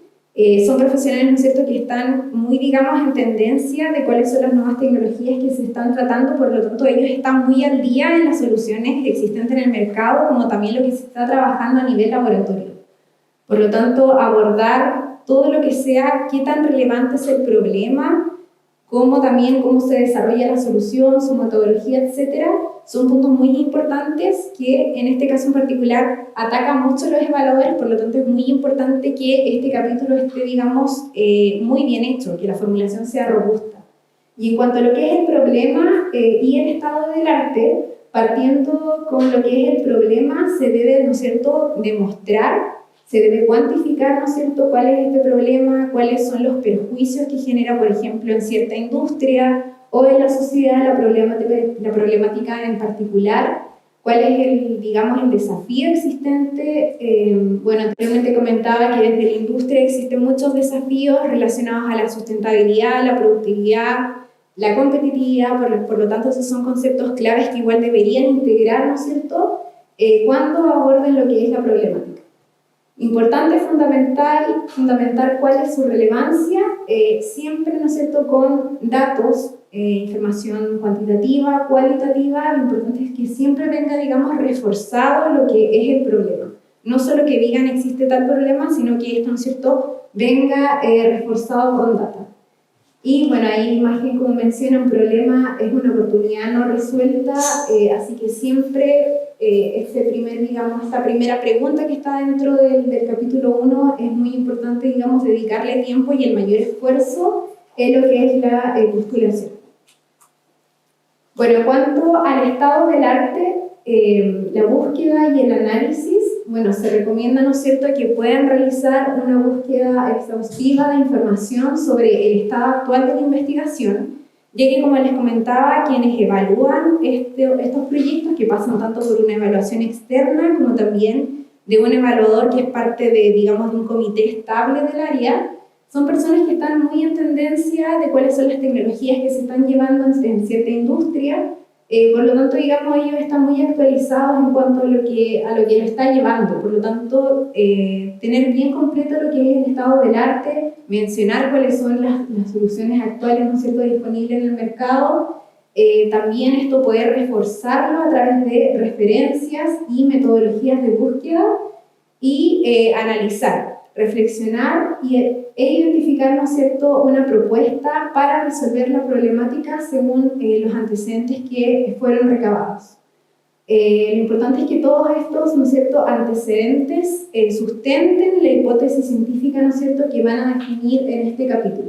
son profesionales, ¿no es cierto?, que están muy, digamos, en tendencia de cuáles son las nuevas tecnologías que se están tratando, por lo tanto ellos están muy al día en las soluciones existentes en el mercado, como también lo que se está trabajando a nivel laboratorio. Por lo tanto, abordar todo lo que sea qué tan relevante es el problema, como también cómo se desarrolla la solución, su metodología, etcétera, son puntos muy importantes que en este caso en particular atacan mucho los evaluadores, por lo tanto es muy importante que este capítulo esté, digamos, muy bien hecho, que la formulación sea robusta. Y en cuanto a lo que es el problema y el estado del arte, partiendo con lo que es el problema, se debe, ¿no es cierto?, demostrar, se debe cuantificar, ¿no es cierto?, cuál es este problema, cuáles son los perjuicios que genera, por ejemplo, en cierta industria o en la sociedad la problemática en particular, cuál es el, digamos, el desafío existente. Bueno, anteriormente comentaba que desde la industria existen muchos desafíos relacionados a la sustentabilidad, la productividad, la competitividad, por lo tanto esos son conceptos claves que igual deberían integrar, ¿no es cierto?, cuando aborden lo que es la problemática. Importante, fundamentar cuál es su relevancia, siempre, ¿no es cierto?, con datos, información cuantitativa, cualitativa. Lo importante es que siempre venga, digamos, reforzado lo que es el problema. No solo que digan existe tal problema, sino que esto, ¿no es cierto?, venga reforzado con data. Y bueno, ahí más que como menciona, un problema es una oportunidad no resuelta, así que siempre esta primera pregunta que está dentro del capítulo 1 es muy importante, digamos, dedicarle tiempo y el mayor esfuerzo en lo que es la postulación. Bueno, en cuanto al estado del arte, la búsqueda y el análisis, bueno, se recomienda, ¿no es cierto?, que puedan realizar una búsqueda exhaustiva de información sobre el estado actual de la investigación, ya que, como les comentaba, quienes evalúan estos proyectos, que pasan tanto por una evaluación externa como también de un evaluador que es parte de, digamos, de un comité estable del área, son personas que están muy en tendencia de cuáles son las tecnologías que se están llevando en cierta industria. Por lo tanto, digamos, ellos están muy actualizados en cuanto a lo que lo está llevando. Por lo tanto, tener bien completo lo que es el estado del arte, mencionar cuáles son las soluciones actuales, ¿no es cierto?, disponibles en el mercado. También esto poder reforzarlo a través de referencias y metodologías de búsqueda y analizar, reflexionar e identificar, ¿no es cierto?, una propuesta para resolver la problemática según los antecedentes que fueron recabados. Lo importante es que todos estos, ¿no es cierto?, antecedentes sustenten la hipótesis científica, ¿no es cierto?, que van a definir en este capítulo.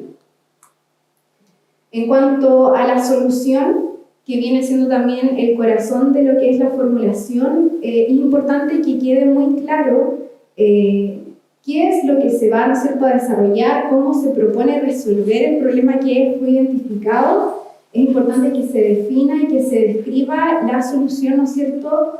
En cuanto a la solución, que viene siendo también el corazón de lo que es la formulación, es importante que quede muy claro qué es lo que se va, ¿no es cierto?, a desarrollar, cómo se propone resolver el problema que fue identificado. Es importante que se defina y que se describa la solución, ¿no es cierto?,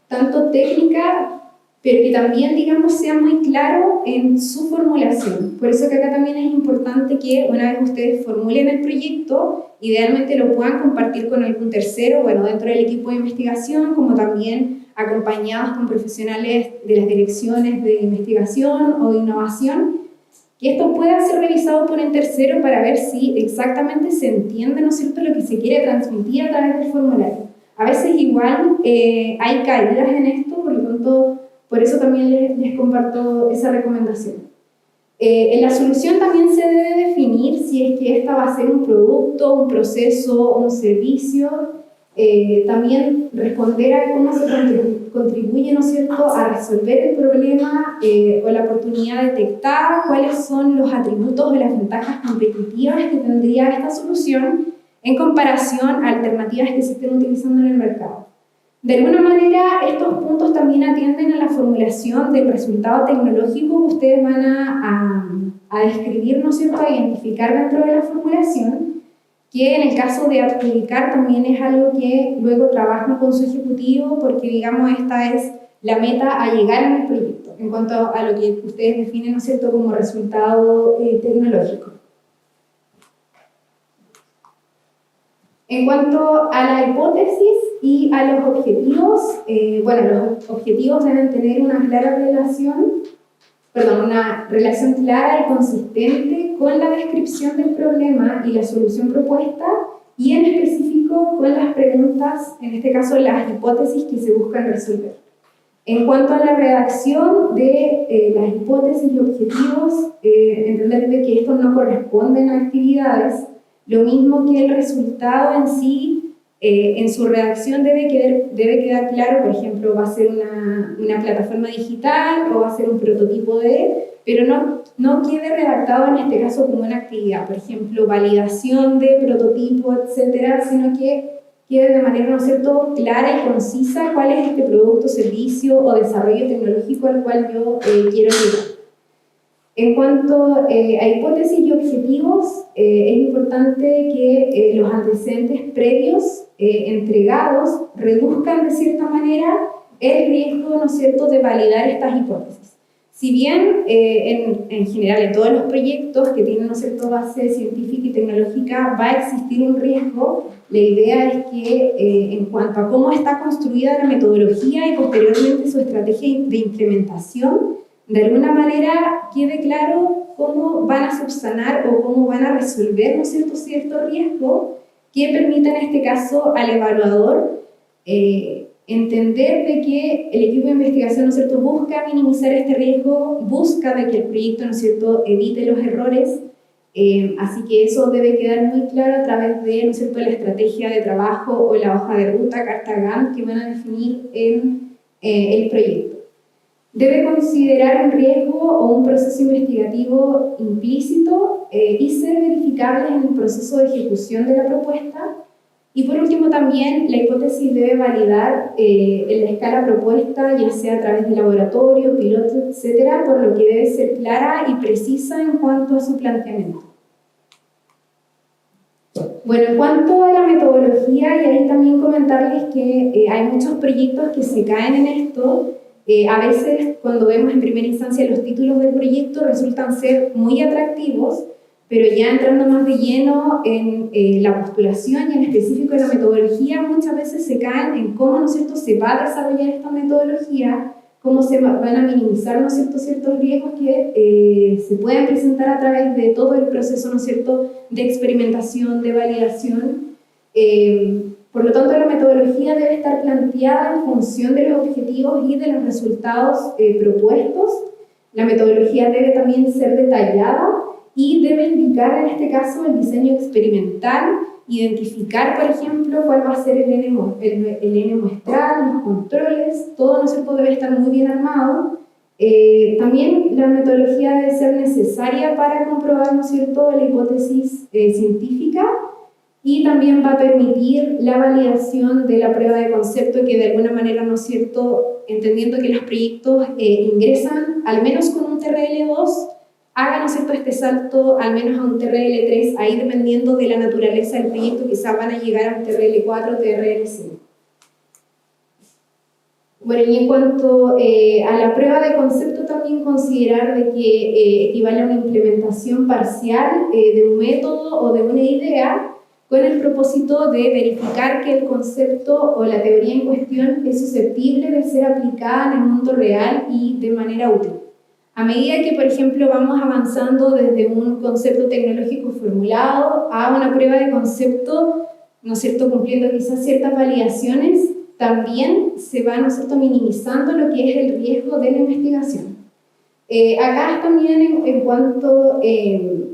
tanto técnica, pero que también, digamos, sea muy claro en su formulación. Por eso que acá también es importante que una vez ustedes formulen el proyecto, idealmente lo puedan compartir con algún tercero, bueno, dentro del equipo de investigación, como también acompañados con profesionales de las direcciones de investigación o de innovación, que esto pueda ser revisado por un tercero para ver si exactamente se entiende, ¿no es cierto?, lo que se quiere transmitir a través del formulario. A veces igual hay caídas en esto, por lo tanto, por eso también les comparto esa recomendación. En la solución también se debe definir si es que esta va a ser un producto, un proceso o un servicio. También responder a cómo se contribuye, ¿no es cierto?, a resolver el problema o la oportunidad de detectar cuáles son los atributos o las ventajas competitivas que tendría esta solución en comparación a alternativas que se estén utilizando en el mercado. De alguna manera, estos puntos también atienden a la formulación del resultado tecnológico que ustedes van a describir, ¿no es cierto?, a identificar dentro de la formulación, que en el caso de adjudicar también es algo que luego trabajan con su ejecutivo, porque, digamos, esta es la meta a llegar en el proyecto, en cuanto a lo que ustedes definen, ¿no es cierto?, como resultado tecnológico. En cuanto a la hipótesis y a los objetivos, bueno, los objetivos deben tener una relación clara y consistente con la descripción del problema y la solución propuesta, y en específico con las preguntas, en este caso las hipótesis que se buscan resolver. En cuanto a la redacción de las hipótesis y objetivos, entender de que estos no corresponden a actividades, lo mismo que el resultado en sí, en su redacción debe quedar claro. Por ejemplo, va a ser una plataforma digital o va a ser un prototipo pero no quede redactado en este caso como una actividad, por ejemplo, validación de prototipo, etcétera, sino que quede de manera, ¿no es cierto?, clara y concisa cuál es este producto, servicio o desarrollo tecnológico al cual yo quiero llegar. En cuanto a hipótesis y objetivos, es importante que los antecedentes previos entregados reduzcan de cierta manera el riesgo, ¿no es cierto?, de validar estas hipótesis. Si bien en general en todos los proyectos que tienen, ¿no es cierto?, base científica y tecnológica va a existir un riesgo, la idea es que en cuanto a cómo está construida la metodología y posteriormente su estrategia de implementación, de alguna manera quede claro cómo van a subsanar o cómo van a resolver, ¿no es cierto?, cierto riesgo que permita en este caso al evaluador entender de que el equipo de investigación, ¿no es cierto?, busca minimizar este riesgo, busca de que el proyecto, ¿no es cierto?, evite los errores, así que eso debe quedar muy claro a través de, ¿no es cierto?, la estrategia de trabajo o la hoja de ruta, carta Gantt, que van a definir en el proyecto. Debe considerar un riesgo o un proceso investigativo implícito y ser verificable en el proceso de ejecución de la propuesta, Y por último también la hipótesis debe validar en la escala propuesta, ya sea a través de laboratorio, piloto, etcétera, por lo que debe ser clara y precisa en cuanto a su planteamiento. Bueno, en cuanto a la metodología, y ahí también comentarles que hay muchos proyectos que se caen en esto. A veces cuando vemos en primera instancia los títulos del proyecto resultan ser muy atractivos, pero ya entrando más de lleno en la postulación y en específico en la metodología, muchas veces se caen en cómo, ¿no es cierto?, se va a desarrollar esta metodología, cómo se van a minimizar, ¿no es cierto?, ciertos riesgos que se pueden presentar a través de todo el proceso, ¿no es cierto?, de experimentación, de validación. Por lo tanto, la metodología debe estar planteada en función de los objetivos y de los resultados propuestos. La metodología debe también ser detallada y debe indicar en este caso el diseño experimental, identificar, por ejemplo, cuál va a ser el N muestral, los controles, todo, ¿no es cierto?, debe estar muy bien armado. También la metodología debe ser necesaria para comprobar, ¿no es cierto?, la hipótesis científica, y también va a permitir la validación de la prueba de concepto, que de alguna manera, ¿no es cierto?, entendiendo que los proyectos ingresan al menos con un TRL2, hagan, ¿no es cierto?, este salto al menos a un TRL3, ahí dependiendo de la naturaleza del proyecto, quizás van a llegar a un TRL4 o TRL5. Bueno, y en cuanto a la prueba de concepto, también considerar de que equivale a una implementación parcial de un método o de una idea, con el propósito de verificar que el concepto o la teoría en cuestión es susceptible de ser aplicada en el mundo real y de manera útil. A medida que, por ejemplo, vamos avanzando desde un concepto tecnológico formulado a una prueba de concepto, ¿no es cierto?, cumpliendo quizás ciertas validaciones, también se va, ¿no es cierto?, minimizando lo que es el riesgo de la investigación. Acá también en cuanto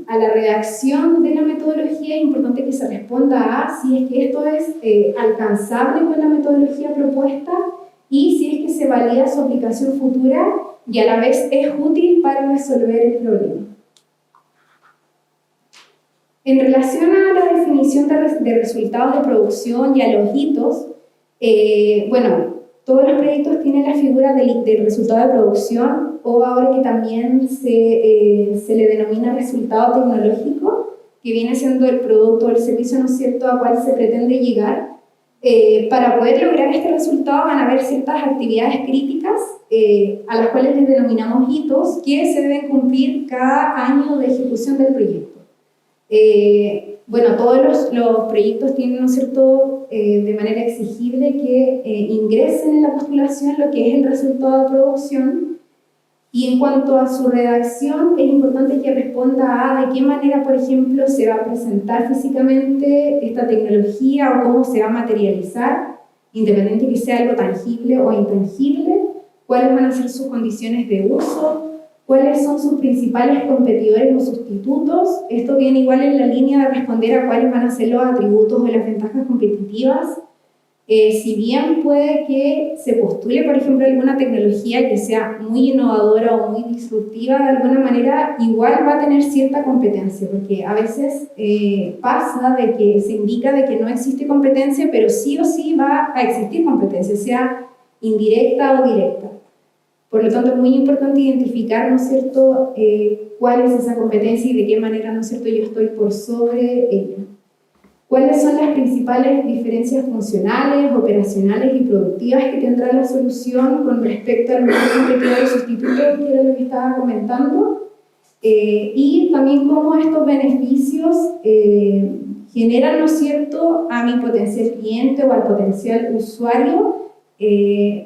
a la redacción de la metodología, es importante que se responda a si es que esto es alcanzable con la metodología propuesta y si es que se valida su aplicación futura y a la vez es útil para resolver el problema. En relación a la definición de resultados de producción y a los hitos, bueno, todos los proyectos tienen la figura del resultado de producción, o ahora que también se le denomina resultado tecnológico, que viene siendo el producto o el servicio, ¿no es cierto?, a cual se pretende llegar. Para poder lograr este resultado van a haber ciertas actividades críticas a las cuales les denominamos hitos, que se deben cumplir cada año de ejecución del proyecto. Bueno, todos los proyectos tienen, ¿no es cierto?, de manera exigible que ingresen en la postulación lo que es el resultado de producción, y en cuanto a su redacción es importante que responda a de qué manera, por ejemplo, se va a presentar físicamente esta tecnología o cómo se va a materializar, independiente que sea algo tangible o intangible, cuáles van a ser sus condiciones de uso, cuáles son sus principales competidores o sustitutos. Esto viene igual en la línea de responder a cuáles van a ser los atributos o las ventajas competitivas. Si bien puede que se postule, por ejemplo, alguna tecnología que sea muy innovadora o muy disruptiva, de alguna manera igual va a tener cierta competencia, porque a veces pasa de que se indica de que no existe competencia, pero sí o sí va a existir competencia, sea indirecta o directa. Por lo tanto, es muy importante identificar, ¿no es cierto?, cuál es esa competencia y de qué manera, ¿no es cierto?, yo estoy por sobre ella. ¿Cuáles son las principales diferencias funcionales, operacionales y productivas que tendrá la solución con respecto al competidor y sustituto, que era lo que estaba comentando? Y también cómo estos beneficios generan, ¿no es cierto?, a mi potencial cliente o al potencial usuario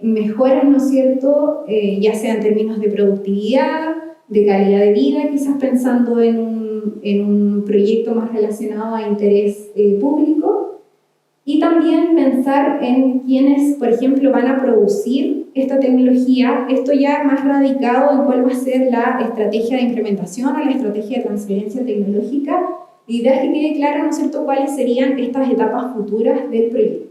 mejoras, ¿no es cierto?, ya sea en términos de productividad, de calidad de vida, quizás pensando en un proyecto más relacionado a interés público, y también pensar en quienes, por ejemplo, van a producir esta tecnología, esto ya más radicado en cuál va a ser la estrategia de implementación o la estrategia de transferencia tecnológica. La idea es que quede claro, ¿no es cierto?, cuáles serían estas etapas futuras del proyecto.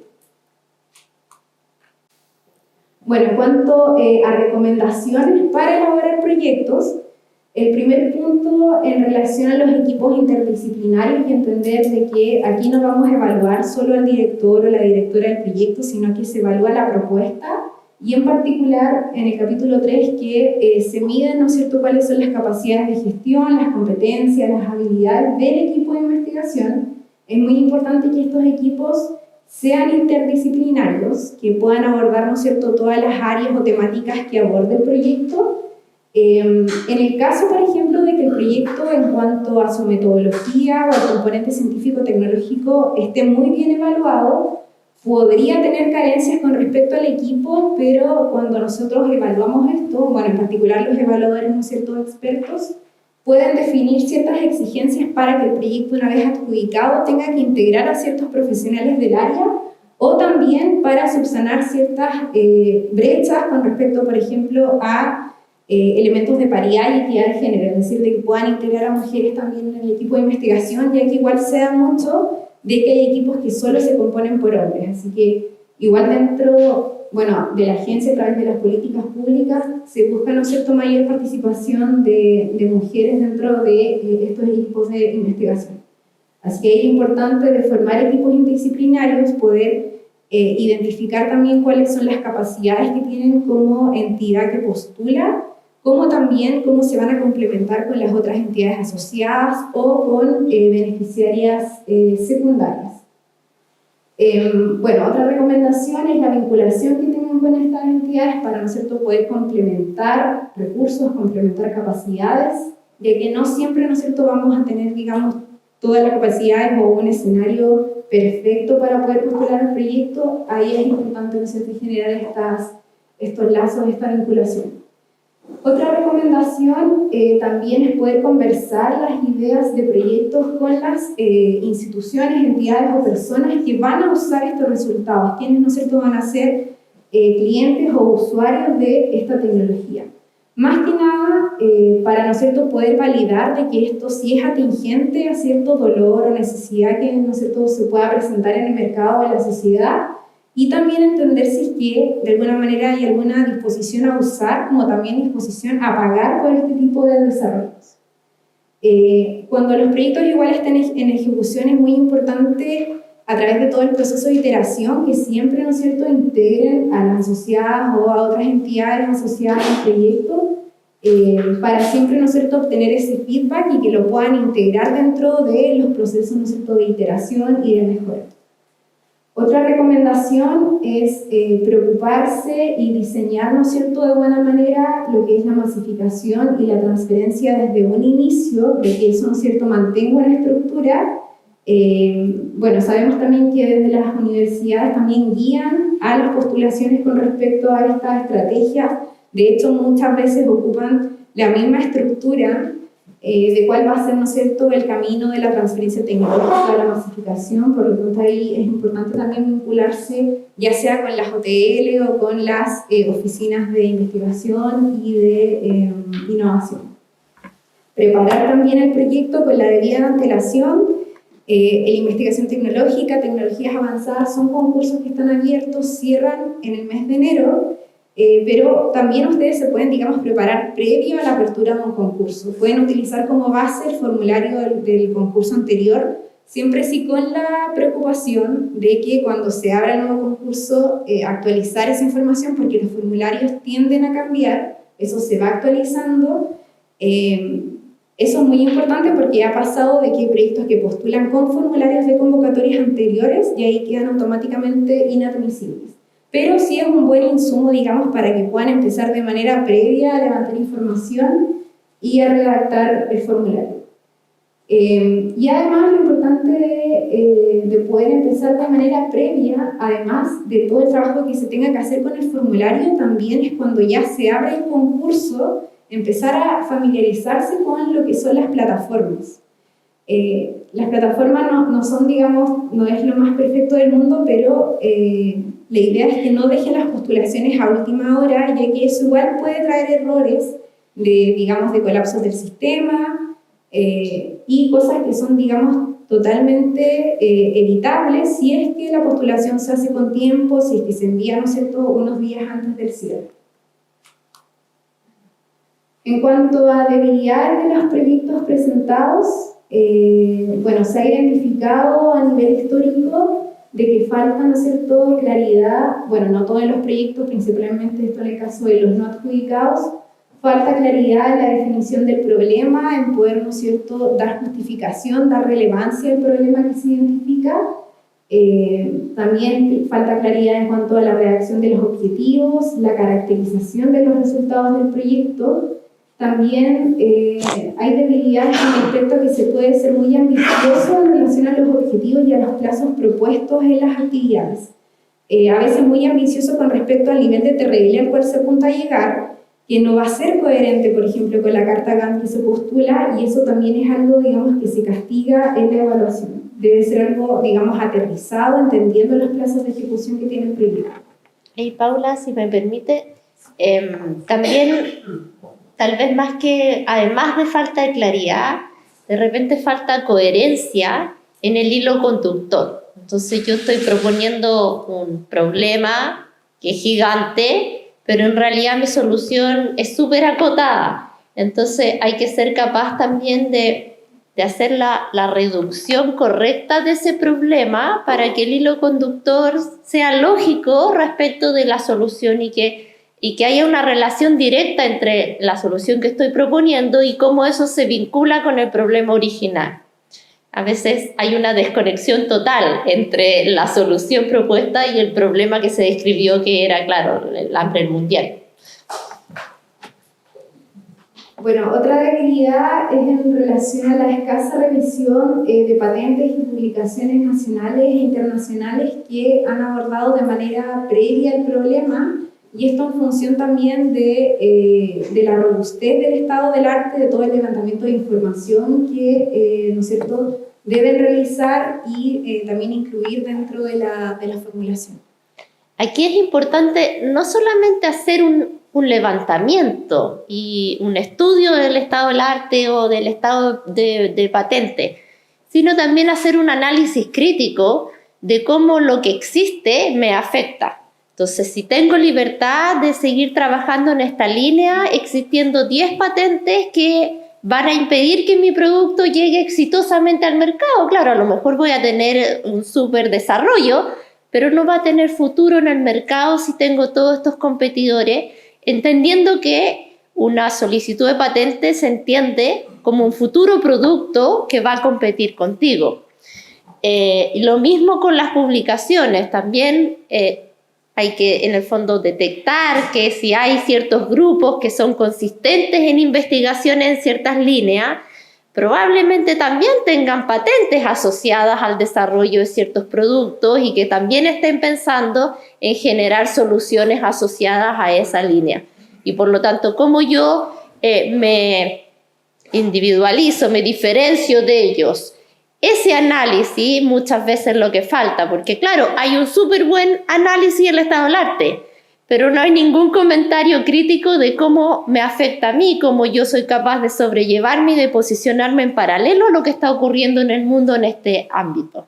Bueno, en cuanto a recomendaciones para elaborar proyectos, El primer punto en relación a los equipos interdisciplinarios y entender de que aquí no vamos a evaluar solo al director o la directora del proyecto, sino que se evalúa la propuesta y en particular en el capítulo 3 que se miden, ¿no es cierto?, cuáles son las capacidades de gestión, las competencias, las habilidades del equipo de investigación. Es muy importante que estos equipos sean interdisciplinarios, que puedan abordar, ¿no es cierto?, todas las áreas o temáticas que aborde el proyecto. En el caso, por ejemplo, de que el proyecto en cuanto a su metodología o al componente científico-tecnológico esté muy bien evaluado, podría tener carencias con respecto al equipo, pero cuando nosotros evaluamos esto, bueno, en particular los evaluadores, ¿no es cierto?, expertos, pueden definir ciertas exigencias para que el proyecto, una vez adjudicado, tenga que integrar a ciertos profesionales del área o también para subsanar ciertas brechas con respecto, por ejemplo, a elementos de paridad y equidad de género, es decir, de que puedan integrar a mujeres también en el equipo de investigación, ya que igual se da mucho de que hay equipos que solo se componen por hombres, así que igual dentro, bueno, de la agencia a través de las políticas públicas se busca, ¿no es cierto?, mayor participación de mujeres dentro de estos equipos de investigación. Así que es importante de formar equipos interdisciplinarios, poder identificar también cuáles son las capacidades que tienen como entidad que postula, como también cómo se van a complementar con las otras entidades asociadas o con beneficiarias secundarias. Bueno, otra recomendación es la vinculación que tengan con estas entidades para, ¿no es cierto?, poder complementar recursos, complementar capacidades, ya que no siempre, ¿no es cierto?, vamos a tener, digamos, todas las capacidades o un escenario perfecto para poder postular un proyecto. Ahí es importante, ¿no es cierto?, generar estos lazos, esta vinculación. Otra recomendación también es poder conversar las ideas de proyectos con las instituciones, entidades o personas que van a usar estos resultados, quienes, ¿no es cierto?, van a ser clientes o usuarios de esta tecnología. Más que nada, para, ¿no es cierto?, poder validar de que esto sí es atingente a cierto dolor o necesidad que, ¿no es cierto?, se pueda presentar en el mercado o en la sociedad, y también entender si es que de alguna manera hay alguna disposición a usar, como también disposición a pagar por este tipo de desarrollos. Cuando los proyectos igual estén en ejecución es muy importante a través de todo el proceso de iteración que siempre, ¿no es cierto?, integren a las asociadas o a otras entidades asociadas al proyecto para siempre, ¿no es cierto?, obtener ese feedback y que lo puedan integrar dentro de los procesos, ¿no es cierto?, de iteración y de mejora. Otra recomendación es preocuparse y diseñar, ¿no es cierto?, de buena manera lo que es la masificación y la transferencia desde un inicio, de que eso, ¿no es cierto?, mantenga una estructura. Bueno, sabemos también que desde las universidades también guían a las postulaciones con respecto a estas estrategias. De hecho, muchas veces ocupan la misma estructura de cuál va a ser, ¿no es cierto?, el camino de la transferencia tecnológica, la masificación. Por lo tanto, ahí es importante también vincularse, ya sea con las OTL o con las oficinas de investigación y de innovación. Preparar también el proyecto con la debida antelación. La investigación tecnológica, tecnologías avanzadas, son concursos que están abiertos, cierran en el mes de enero. Pero también ustedes se pueden, digamos, preparar previo a la apertura de un concurso. Pueden utilizar como base el formulario del concurso anterior, siempre sí con la preocupación de que cuando se abra el nuevo concurso actualizar esa información, porque los formularios tienden a cambiar, eso se va actualizando. Eso es muy importante porque ha pasado de que hay proyectos que postulan con formularios de convocatorias anteriores y ahí quedan automáticamente inadmisibles. Pero sí es un buen insumo, digamos, para que puedan empezar de manera previa a levantar información y a redactar el formulario. Y además lo importante de poder empezar de manera previa, además de todo el trabajo que se tenga que hacer con el formulario, también es cuando ya se abre el concurso, empezar a familiarizarse con lo que son las plataformas. Las plataformas no son, digamos, no es lo más perfecto del mundo, pero la idea es que no dejen las postulaciones a última hora, ya que eso igual puede traer errores digamos, de colapsos del sistema y cosas que son, digamos, totalmente evitables si es que la postulación se hace con tiempo, si es que se envía, ¿no es cierto?, unos días antes del cierre. En cuanto a debilidades de los proyectos presentados, bueno, se ha identificado a nivel histórico de que falta, ¿no es cierto?, claridad, bueno, no todos los proyectos, principalmente esto en el caso de los no adjudicados, falta claridad en la definición del problema, en poder, ¿no es cierto?, dar justificación, dar relevancia al problema que se identifica. También falta claridad en cuanto a la redacción de los objetivos, la caracterización de los resultados del proyecto. También hay debilidades con respecto a que se puede ser muy ambicioso en relación a los objetivos y a los plazos propuestos en las actividades. A veces muy ambicioso con respecto al nivel de terrible al cual se apunta a llegar, que no va a ser coherente, por ejemplo, con la carta Gantt que se postula, y eso también es algo, digamos, que se castiga en la evaluación. Debe ser algo, digamos, aterrizado, entendiendo los plazos de ejecución que tiene el proyecto. Y Paula, si me permite, también, tal vez más que, además de falta de claridad, de repente falta coherencia en el hilo conductor. Entonces yo estoy proponiendo un problema que es gigante, pero en realidad mi solución es súper acotada. Entonces hay que ser capaz también de hacer la reducción correcta de ese problema para que el hilo conductor sea lógico respecto de la solución y que haya una relación directa entre la solución que estoy proponiendo y cómo eso se vincula con el problema original. A veces hay una desconexión total entre la solución propuesta y el problema que se describió, que era, claro, el hambre mundial. Bueno, otra debilidad es en relación a la escasa revisión de patentes y publicaciones nacionales e internacionales que han abordado de manera previa el problema, y esto en función también de la robustez del estado del arte, de todo el levantamiento de información que, ¿no es cierto?, deben realizar y también incluir dentro de la formulación. Aquí es importante no solamente hacer un levantamiento y un estudio del estado del arte o del estado de patente, sino también hacer un análisis crítico de cómo lo que existe me afecta. Entonces, si tengo libertad de seguir trabajando en esta línea, existiendo 10 patentes que van a impedir que mi producto llegue exitosamente al mercado, claro, a lo mejor voy a tener un súper desarrollo, pero no va a tener futuro en el mercado si tengo todos estos competidores, entendiendo que una solicitud de patente se entiende como un futuro producto que va a competir contigo. Y lo mismo con las publicaciones, también hay que en el fondo detectar que si hay ciertos grupos que son consistentes en investigaciones en ciertas líneas, probablemente también tengan patentes asociadas al desarrollo de ciertos productos y que también estén pensando en generar soluciones asociadas a esa línea. Y por lo tanto, como yo me individualizo, me diferencio de ellos, ese análisis muchas veces es lo que falta, porque claro, hay un súper buen análisis del estado del arte, pero no hay ningún comentario crítico de cómo me afecta a mí, cómo yo soy capaz de sobrellevarme y de posicionarme en paralelo a lo que está ocurriendo en el mundo en este ámbito.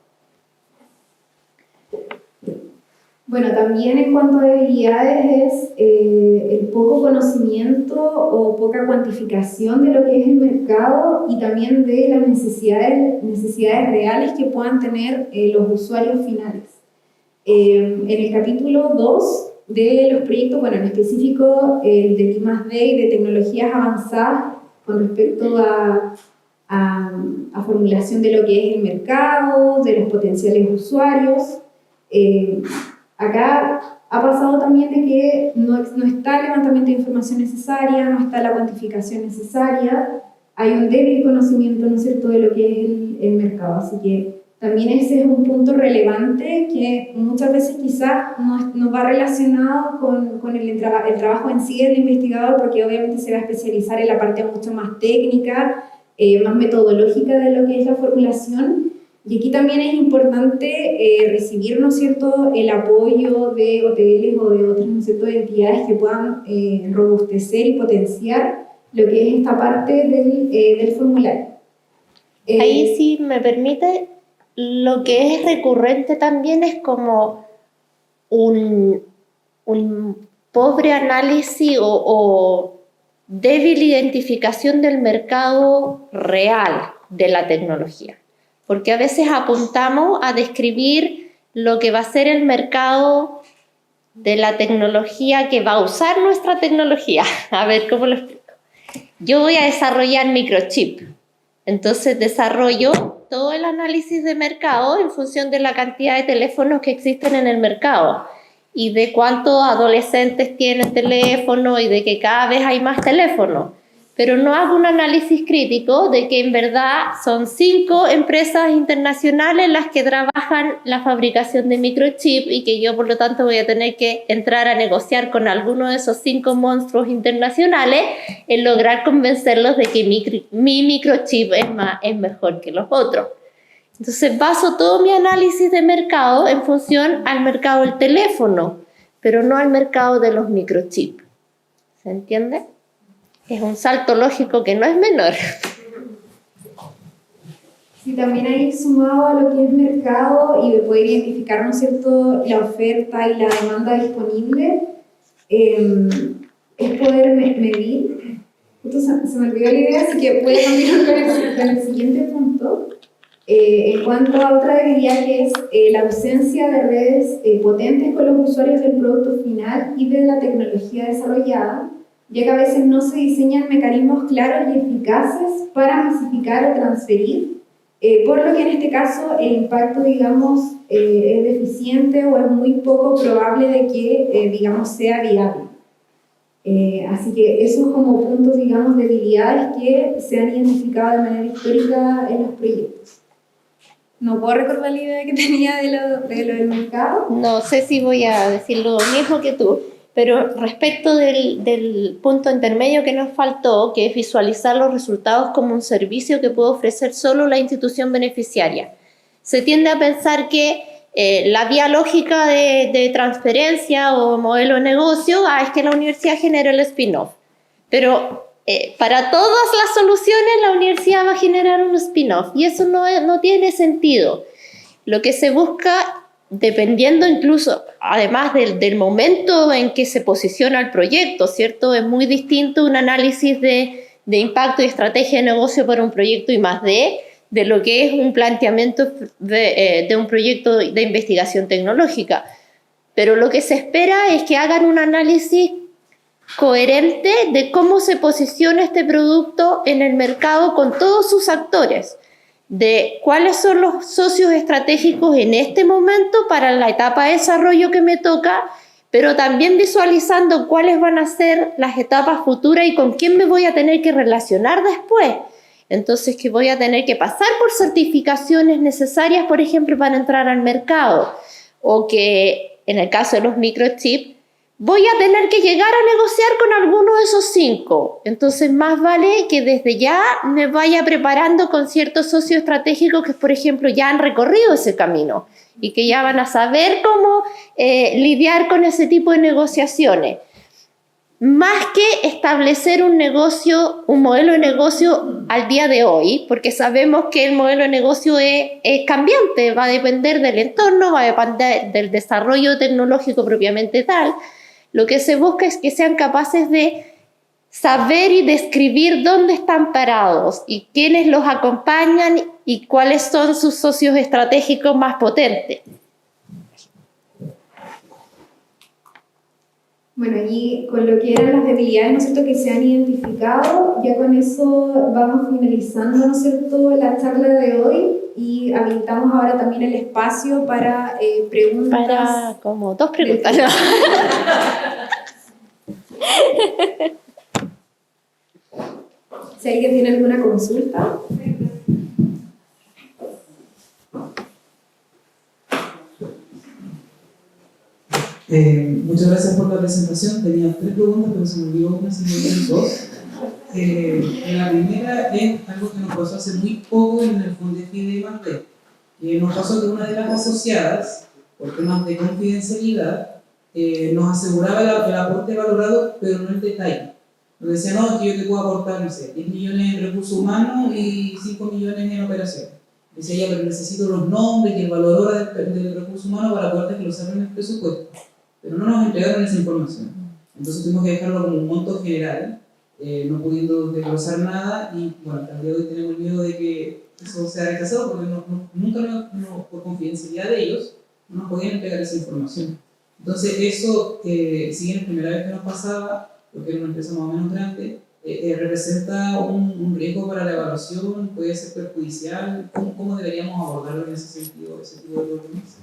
Bueno, también en cuanto a debilidades es el poco conocimiento o poca cuantificación de lo que es el mercado y también de las necesidades reales que puedan tener los usuarios finales. En el capítulo 2 de los proyectos, bueno, en específico el de I+D y de tecnologías avanzadas con respecto a formulación de lo que es el mercado, de los potenciales usuarios. Acá ha pasado también de que no está el levantamiento de información necesaria, no está la cuantificación necesaria, hay un débil conocimiento, ¿no es cierto?, de lo que es el mercado. Así que también ese es un punto relevante que muchas veces quizás no va relacionado con el trabajo en sí del investigador, porque obviamente se va a especializar en la parte mucho más técnica, más metodológica de lo que es la formulación. Y aquí también es importante recibir, ¿no es cierto?, el apoyo de OTLs o de otras, ¿no es cierto?, entidades que puedan robustecer y potenciar lo que es esta parte del formulario. Ahí, si me permite, lo que es recurrente también es como un pobre análisis o débil identificación del mercado real de la tecnología, porque a veces apuntamos a describir lo que va a ser el mercado de la tecnología que va a usar nuestra tecnología. A ver, ¿cómo lo explico? Yo voy a desarrollar microchip, entonces desarrollo todo el análisis de mercado en función de la cantidad de teléfonos que existen en el mercado y de cuántos adolescentes tienen teléfono y de que cada vez hay más teléfonos. Pero no hago un análisis crítico de que en verdad son 5 empresas internacionales las que trabajan la fabricación de microchip y que yo por lo tanto voy a tener que entrar a negociar con alguno de esos 5 monstruos internacionales en lograr convencerlos de que mi microchip es mejor que los otros. Entonces baso todo mi análisis de mercado en función al mercado del teléfono, pero no al mercado de los microchips. ¿Se entiende? Es un salto lógico que no es menor. Sí, también ahí sumado a lo que es mercado y de poder identificar, ¿no es cierto?, la oferta y la demanda disponible, es poder medir. Justo se me olvidó la idea, así que voy a continuar con el siguiente punto. En cuanto a otra debilidad que es la ausencia de redes potentes con los usuarios del producto final y de la tecnología desarrollada, ya que a veces no se diseñan mecanismos claros y eficaces para masificar o transferir, por lo que en este caso el impacto, digamos, es deficiente o es muy poco probable de que, digamos, sea viable. Así que esos como puntos, digamos, de debilidades que se han identificado de manera histórica en los proyectos. No puedo recordar la idea que tenía de lo del mercado. No sé si voy a decir lo mismo que tú, pero respecto del punto intermedio que nos faltó, que es visualizar los resultados como un servicio que puede ofrecer solo la institución beneficiaria. Se tiende a pensar que la vía lógica de transferencia o modelo de negocio es que la universidad genere el spin-off. Pero para todas las soluciones la universidad va a generar un spin-off y eso no tiene sentido. Lo que se busca, dependiendo incluso, además del momento en que se posiciona el proyecto, ¿cierto? Es muy distinto un análisis de impacto y estrategia de negocio para un proyecto I+D de lo que es un planteamiento de un proyecto de investigación tecnológica. Pero lo que se espera es que hagan un análisis coherente de cómo se posiciona este producto en el mercado con todos sus actores, de cuáles son los socios estratégicos en este momento para la etapa de desarrollo que me toca, pero también visualizando cuáles van a ser las etapas futuras y con quién me voy a tener que relacionar después. Entonces, que voy a tener que pasar por certificaciones necesarias, por ejemplo, para entrar al mercado, o que en el caso de los microchips, voy a tener que llegar a negociar con alguno de esos 5. Entonces, más vale que desde ya me vaya preparando con ciertos socios estratégicos que, por ejemplo, ya han recorrido ese camino y que ya van a saber cómo lidiar con ese tipo de negociaciones. Más que establecer un modelo de negocio al día de hoy, porque sabemos que el modelo de negocio es cambiante, va a depender del entorno, va a depender del desarrollo tecnológico propiamente tal. Lo que se busca es que sean capaces de saber y describir dónde están parados y quiénes los acompañan y cuáles son sus socios estratégicos más potentes. Bueno, y con lo que eran las debilidades, ¿no es cierto?, que se han identificado, ya con eso vamos finalizando, ¿no es cierto?, la charla de hoy y habilitamos ahora también el espacio para preguntas. Para como 2 preguntas. Si alguien tiene alguna consulta. Muchas gracias por la presentación. Tenía 3 preguntas, pero se me olvidó una, se me olvidaron 2. La primera es algo que nos pasó hace muy poco en el Fundefide de I+D. Nos pasó que una de las asociadas, por temas de confidencialidad, nos aseguraba el aporte valorado, pero no el detalle. Nos decía, no, es que yo te puedo aportar, no sé, 10 millones en recursos humanos y 5 millones en operaciones. Decía ella, pero necesito los nombres y el valor del recurso humano para poder desglosarlo en el presupuesto. Pero no nos entregaron esa información. Entonces tuvimos que dejarlo como un monto general. no pudiendo desglosar nada y bueno, hasta el día de hoy tenemos el miedo de que eso sea rechazado porque nunca por confidencialidad de ellos no nos podían entregar esa información. Entonces eso, si bien es la primera vez que nos pasaba, porque era una empresa más o menos grande, representa un riesgo para la evaluación, puede ser perjudicial. ¿Cómo deberíamos abordarlo en ese sentido, ese tipo de problemas?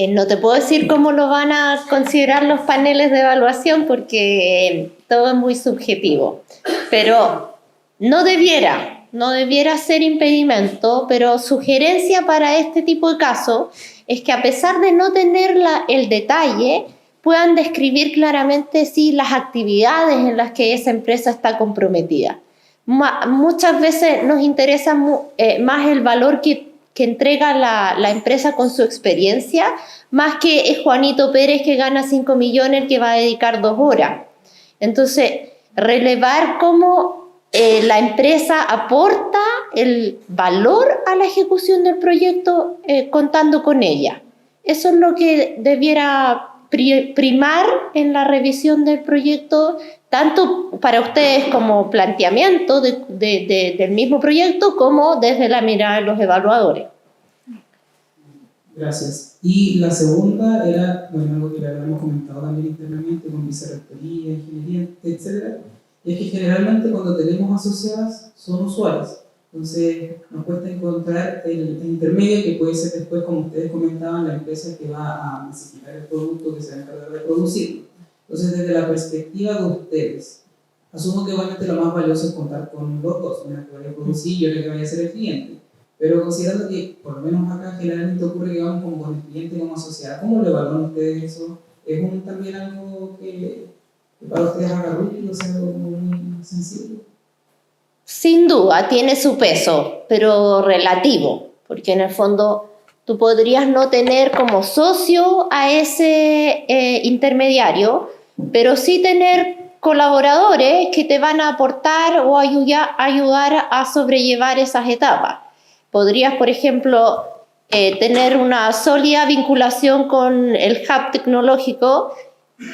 No te puedo decir cómo lo van a considerar los paneles de evaluación porque todo es muy subjetivo, pero no debiera ser impedimento, pero sugerencia para este tipo de casos es que a pesar de no tener el detalle, puedan describir claramente sí, las actividades en las que esa empresa está comprometida. Muchas veces nos interesa más el valor que entrega la empresa con su experiencia, más que es Juanito Pérez que gana 5 millones el que va a dedicar 2 horas. Entonces, relevar cómo la empresa aporta el valor a la ejecución del proyecto contando con ella. Eso es lo que debiera primar en la revisión del proyecto, tanto para ustedes como planteamiento del mismo proyecto, como desde la mirada de los evaluadores. Gracias. Y la segunda era, bueno, algo que le habíamos comentado también internamente con vicerrectoría, ingeniería, etc. Y es que generalmente cuando tenemos asociadas son usuarios. Entonces nos cuesta encontrar el intermedio que puede ser después, como ustedes comentaban, la empresa que va a masificar el producto, que se va a encargar de producirlo. Entonces, desde la perspectiva de ustedes, asumo que obviamente lo más valioso es contar con los dos, una que vaya a producir y otra que vaya a ser el cliente. Pero considerando que, por lo menos acá, generalmente ocurre que vamos como con el cliente como asociado, ¿cómo lo evalúan ustedes eso? ¿Es también algo que para ustedes haga ruido, o sea, algo muy sensible? Sin duda, tiene su peso, pero relativo, porque en el fondo tú podrías no tener como socio a ese intermediario, pero sí tener colaboradores que te van a aportar o ayudar a sobrellevar esas etapas. Podrías, por ejemplo, tener una sólida vinculación con el hub tecnológico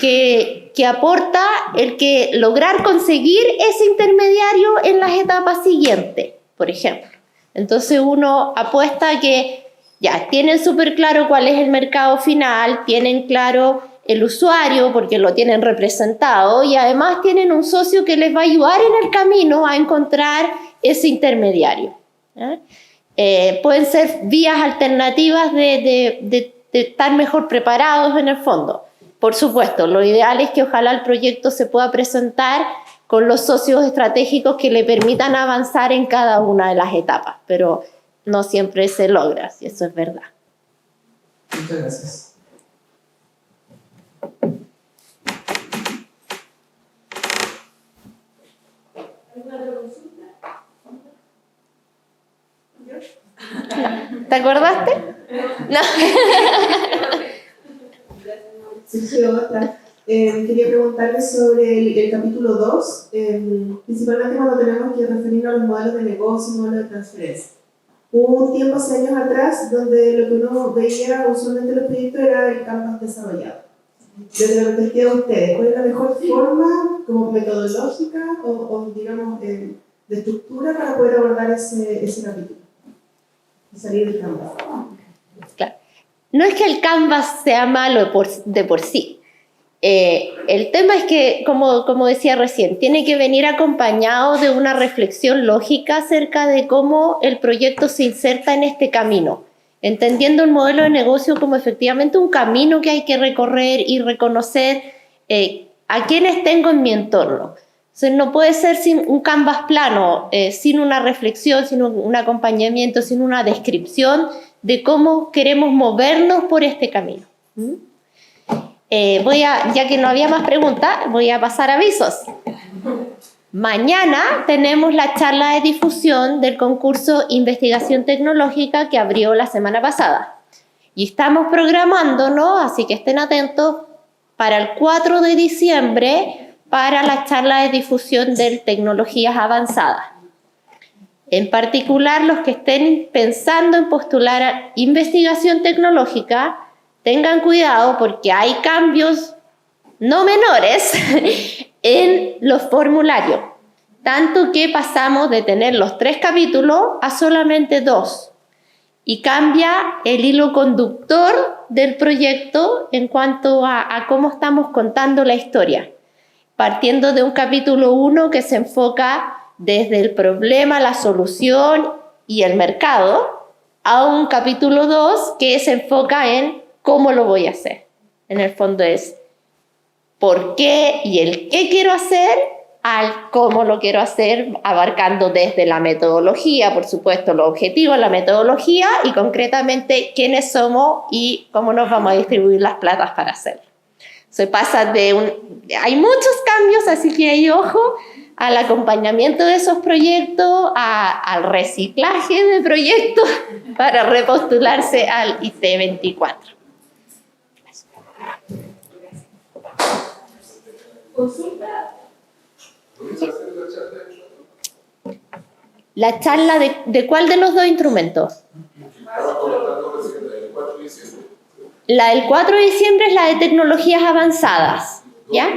que aporta el que lograr conseguir ese intermediario en las etapas siguientes, por ejemplo. Entonces uno apuesta a que ya tienen súper claro cuál es el mercado final, tienen claro el usuario porque lo tienen representado y además tienen un socio que les va a ayudar en el camino a encontrar ese intermediario. Pueden ser vías alternativas de estar mejor preparados en el fondo. Por supuesto, lo ideal es que ojalá el proyecto se pueda presentar con los socios estratégicos que le permitan avanzar en cada una de las etapas, pero no siempre se logra, si eso es verdad. Muchas gracias. ¿Alguna otra consulta? ¿Te acordaste? No. Sí, otra. Quería preguntarle sobre el capítulo 2, principalmente cuando tenemos que referirnos a los modelos de negocio y modelos de transferencia. Hubo un tiempo, hace años atrás, donde lo que uno veía usualmente en los proyectos era el Canvas desarrollado. Desde la perspectiva de ustedes, ¿cuál es la mejor forma, como metodológica o digamos, de estructura para poder abordar ese capítulo? Y salir del Canvas. Claro. No es que el Canvas sea malo de por sí. El tema es que, como decía recién, tiene que venir acompañado de una reflexión lógica acerca de cómo el proyecto se inserta en este camino, entendiendo el modelo de negocio como efectivamente un camino que hay que recorrer y reconocer a quienes tengo en mi entorno. Entonces, no puede ser sin un Canvas plano, sin una reflexión, sin un acompañamiento, sin una descripción de cómo queremos movernos por este camino. Ya que no había más preguntas, voy a pasar avisos. Mañana tenemos la charla de difusión del concurso Investigación Tecnológica que abrió la semana pasada. Y estamos programándonos, así que estén atentos, para el 4 de diciembre para la charla de difusión de tecnologías avanzadas. En particular, los que estén pensando en postular a investigación tecnológica, tengan cuidado porque hay cambios no menores en los formularios, tanto que pasamos de tener los 3 capítulos a solamente 2, y cambia el hilo conductor del proyecto en cuanto a cómo estamos contando la historia, partiendo de un capítulo 1 que se enfoca desde el problema, la solución y el mercado, a un capítulo 2 que se enfoca en cómo lo voy a hacer. En el fondo es por qué y el qué quiero hacer al cómo lo quiero hacer, abarcando desde la metodología, por supuesto, los objetivos, la metodología y concretamente quiénes somos y cómo nos vamos a distribuir las platas para hacerlo. Se pasa hay muchos cambios, así que hay ojo al acompañamiento de esos proyectos, al reciclaje de proyectos para repostularse al IT24. Consulta. La charla de ¿cuál de los 2 instrumentos? La del 4 de diciembre es la de tecnologías avanzadas, ¿ya?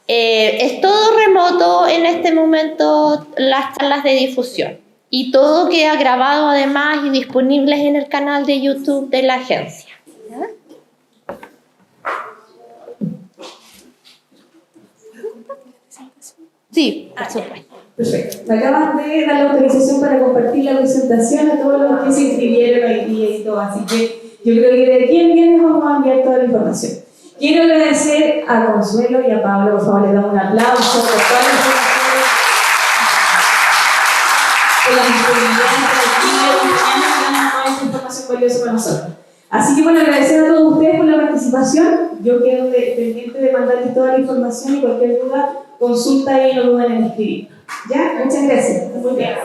Es todo remoto en este momento, las charlas de difusión. Y todo queda grabado además y disponible en el canal de YouTube de la agencia. ¿Ya? Sí, por supuesto. Perfecto. Me acabas de dar la autorización para compartir la presentación a todos los que se inscribieron hoy día y todo, así que yo creo que de aquí en viernes vamos a enviar toda la información. Quiero agradecer a Consuelo y a Pablo, por favor, les damos un aplauso por toda la información, por la disponibilidad de esta información valiosa para nosotros. Así que bueno, agradecer a todos ustedes por la participación. Yo quedo pendiente de mandarles toda la información y cualquier duda, consulta y no duden en escribir. ¿Ya? Muchas gracias. Muy bien.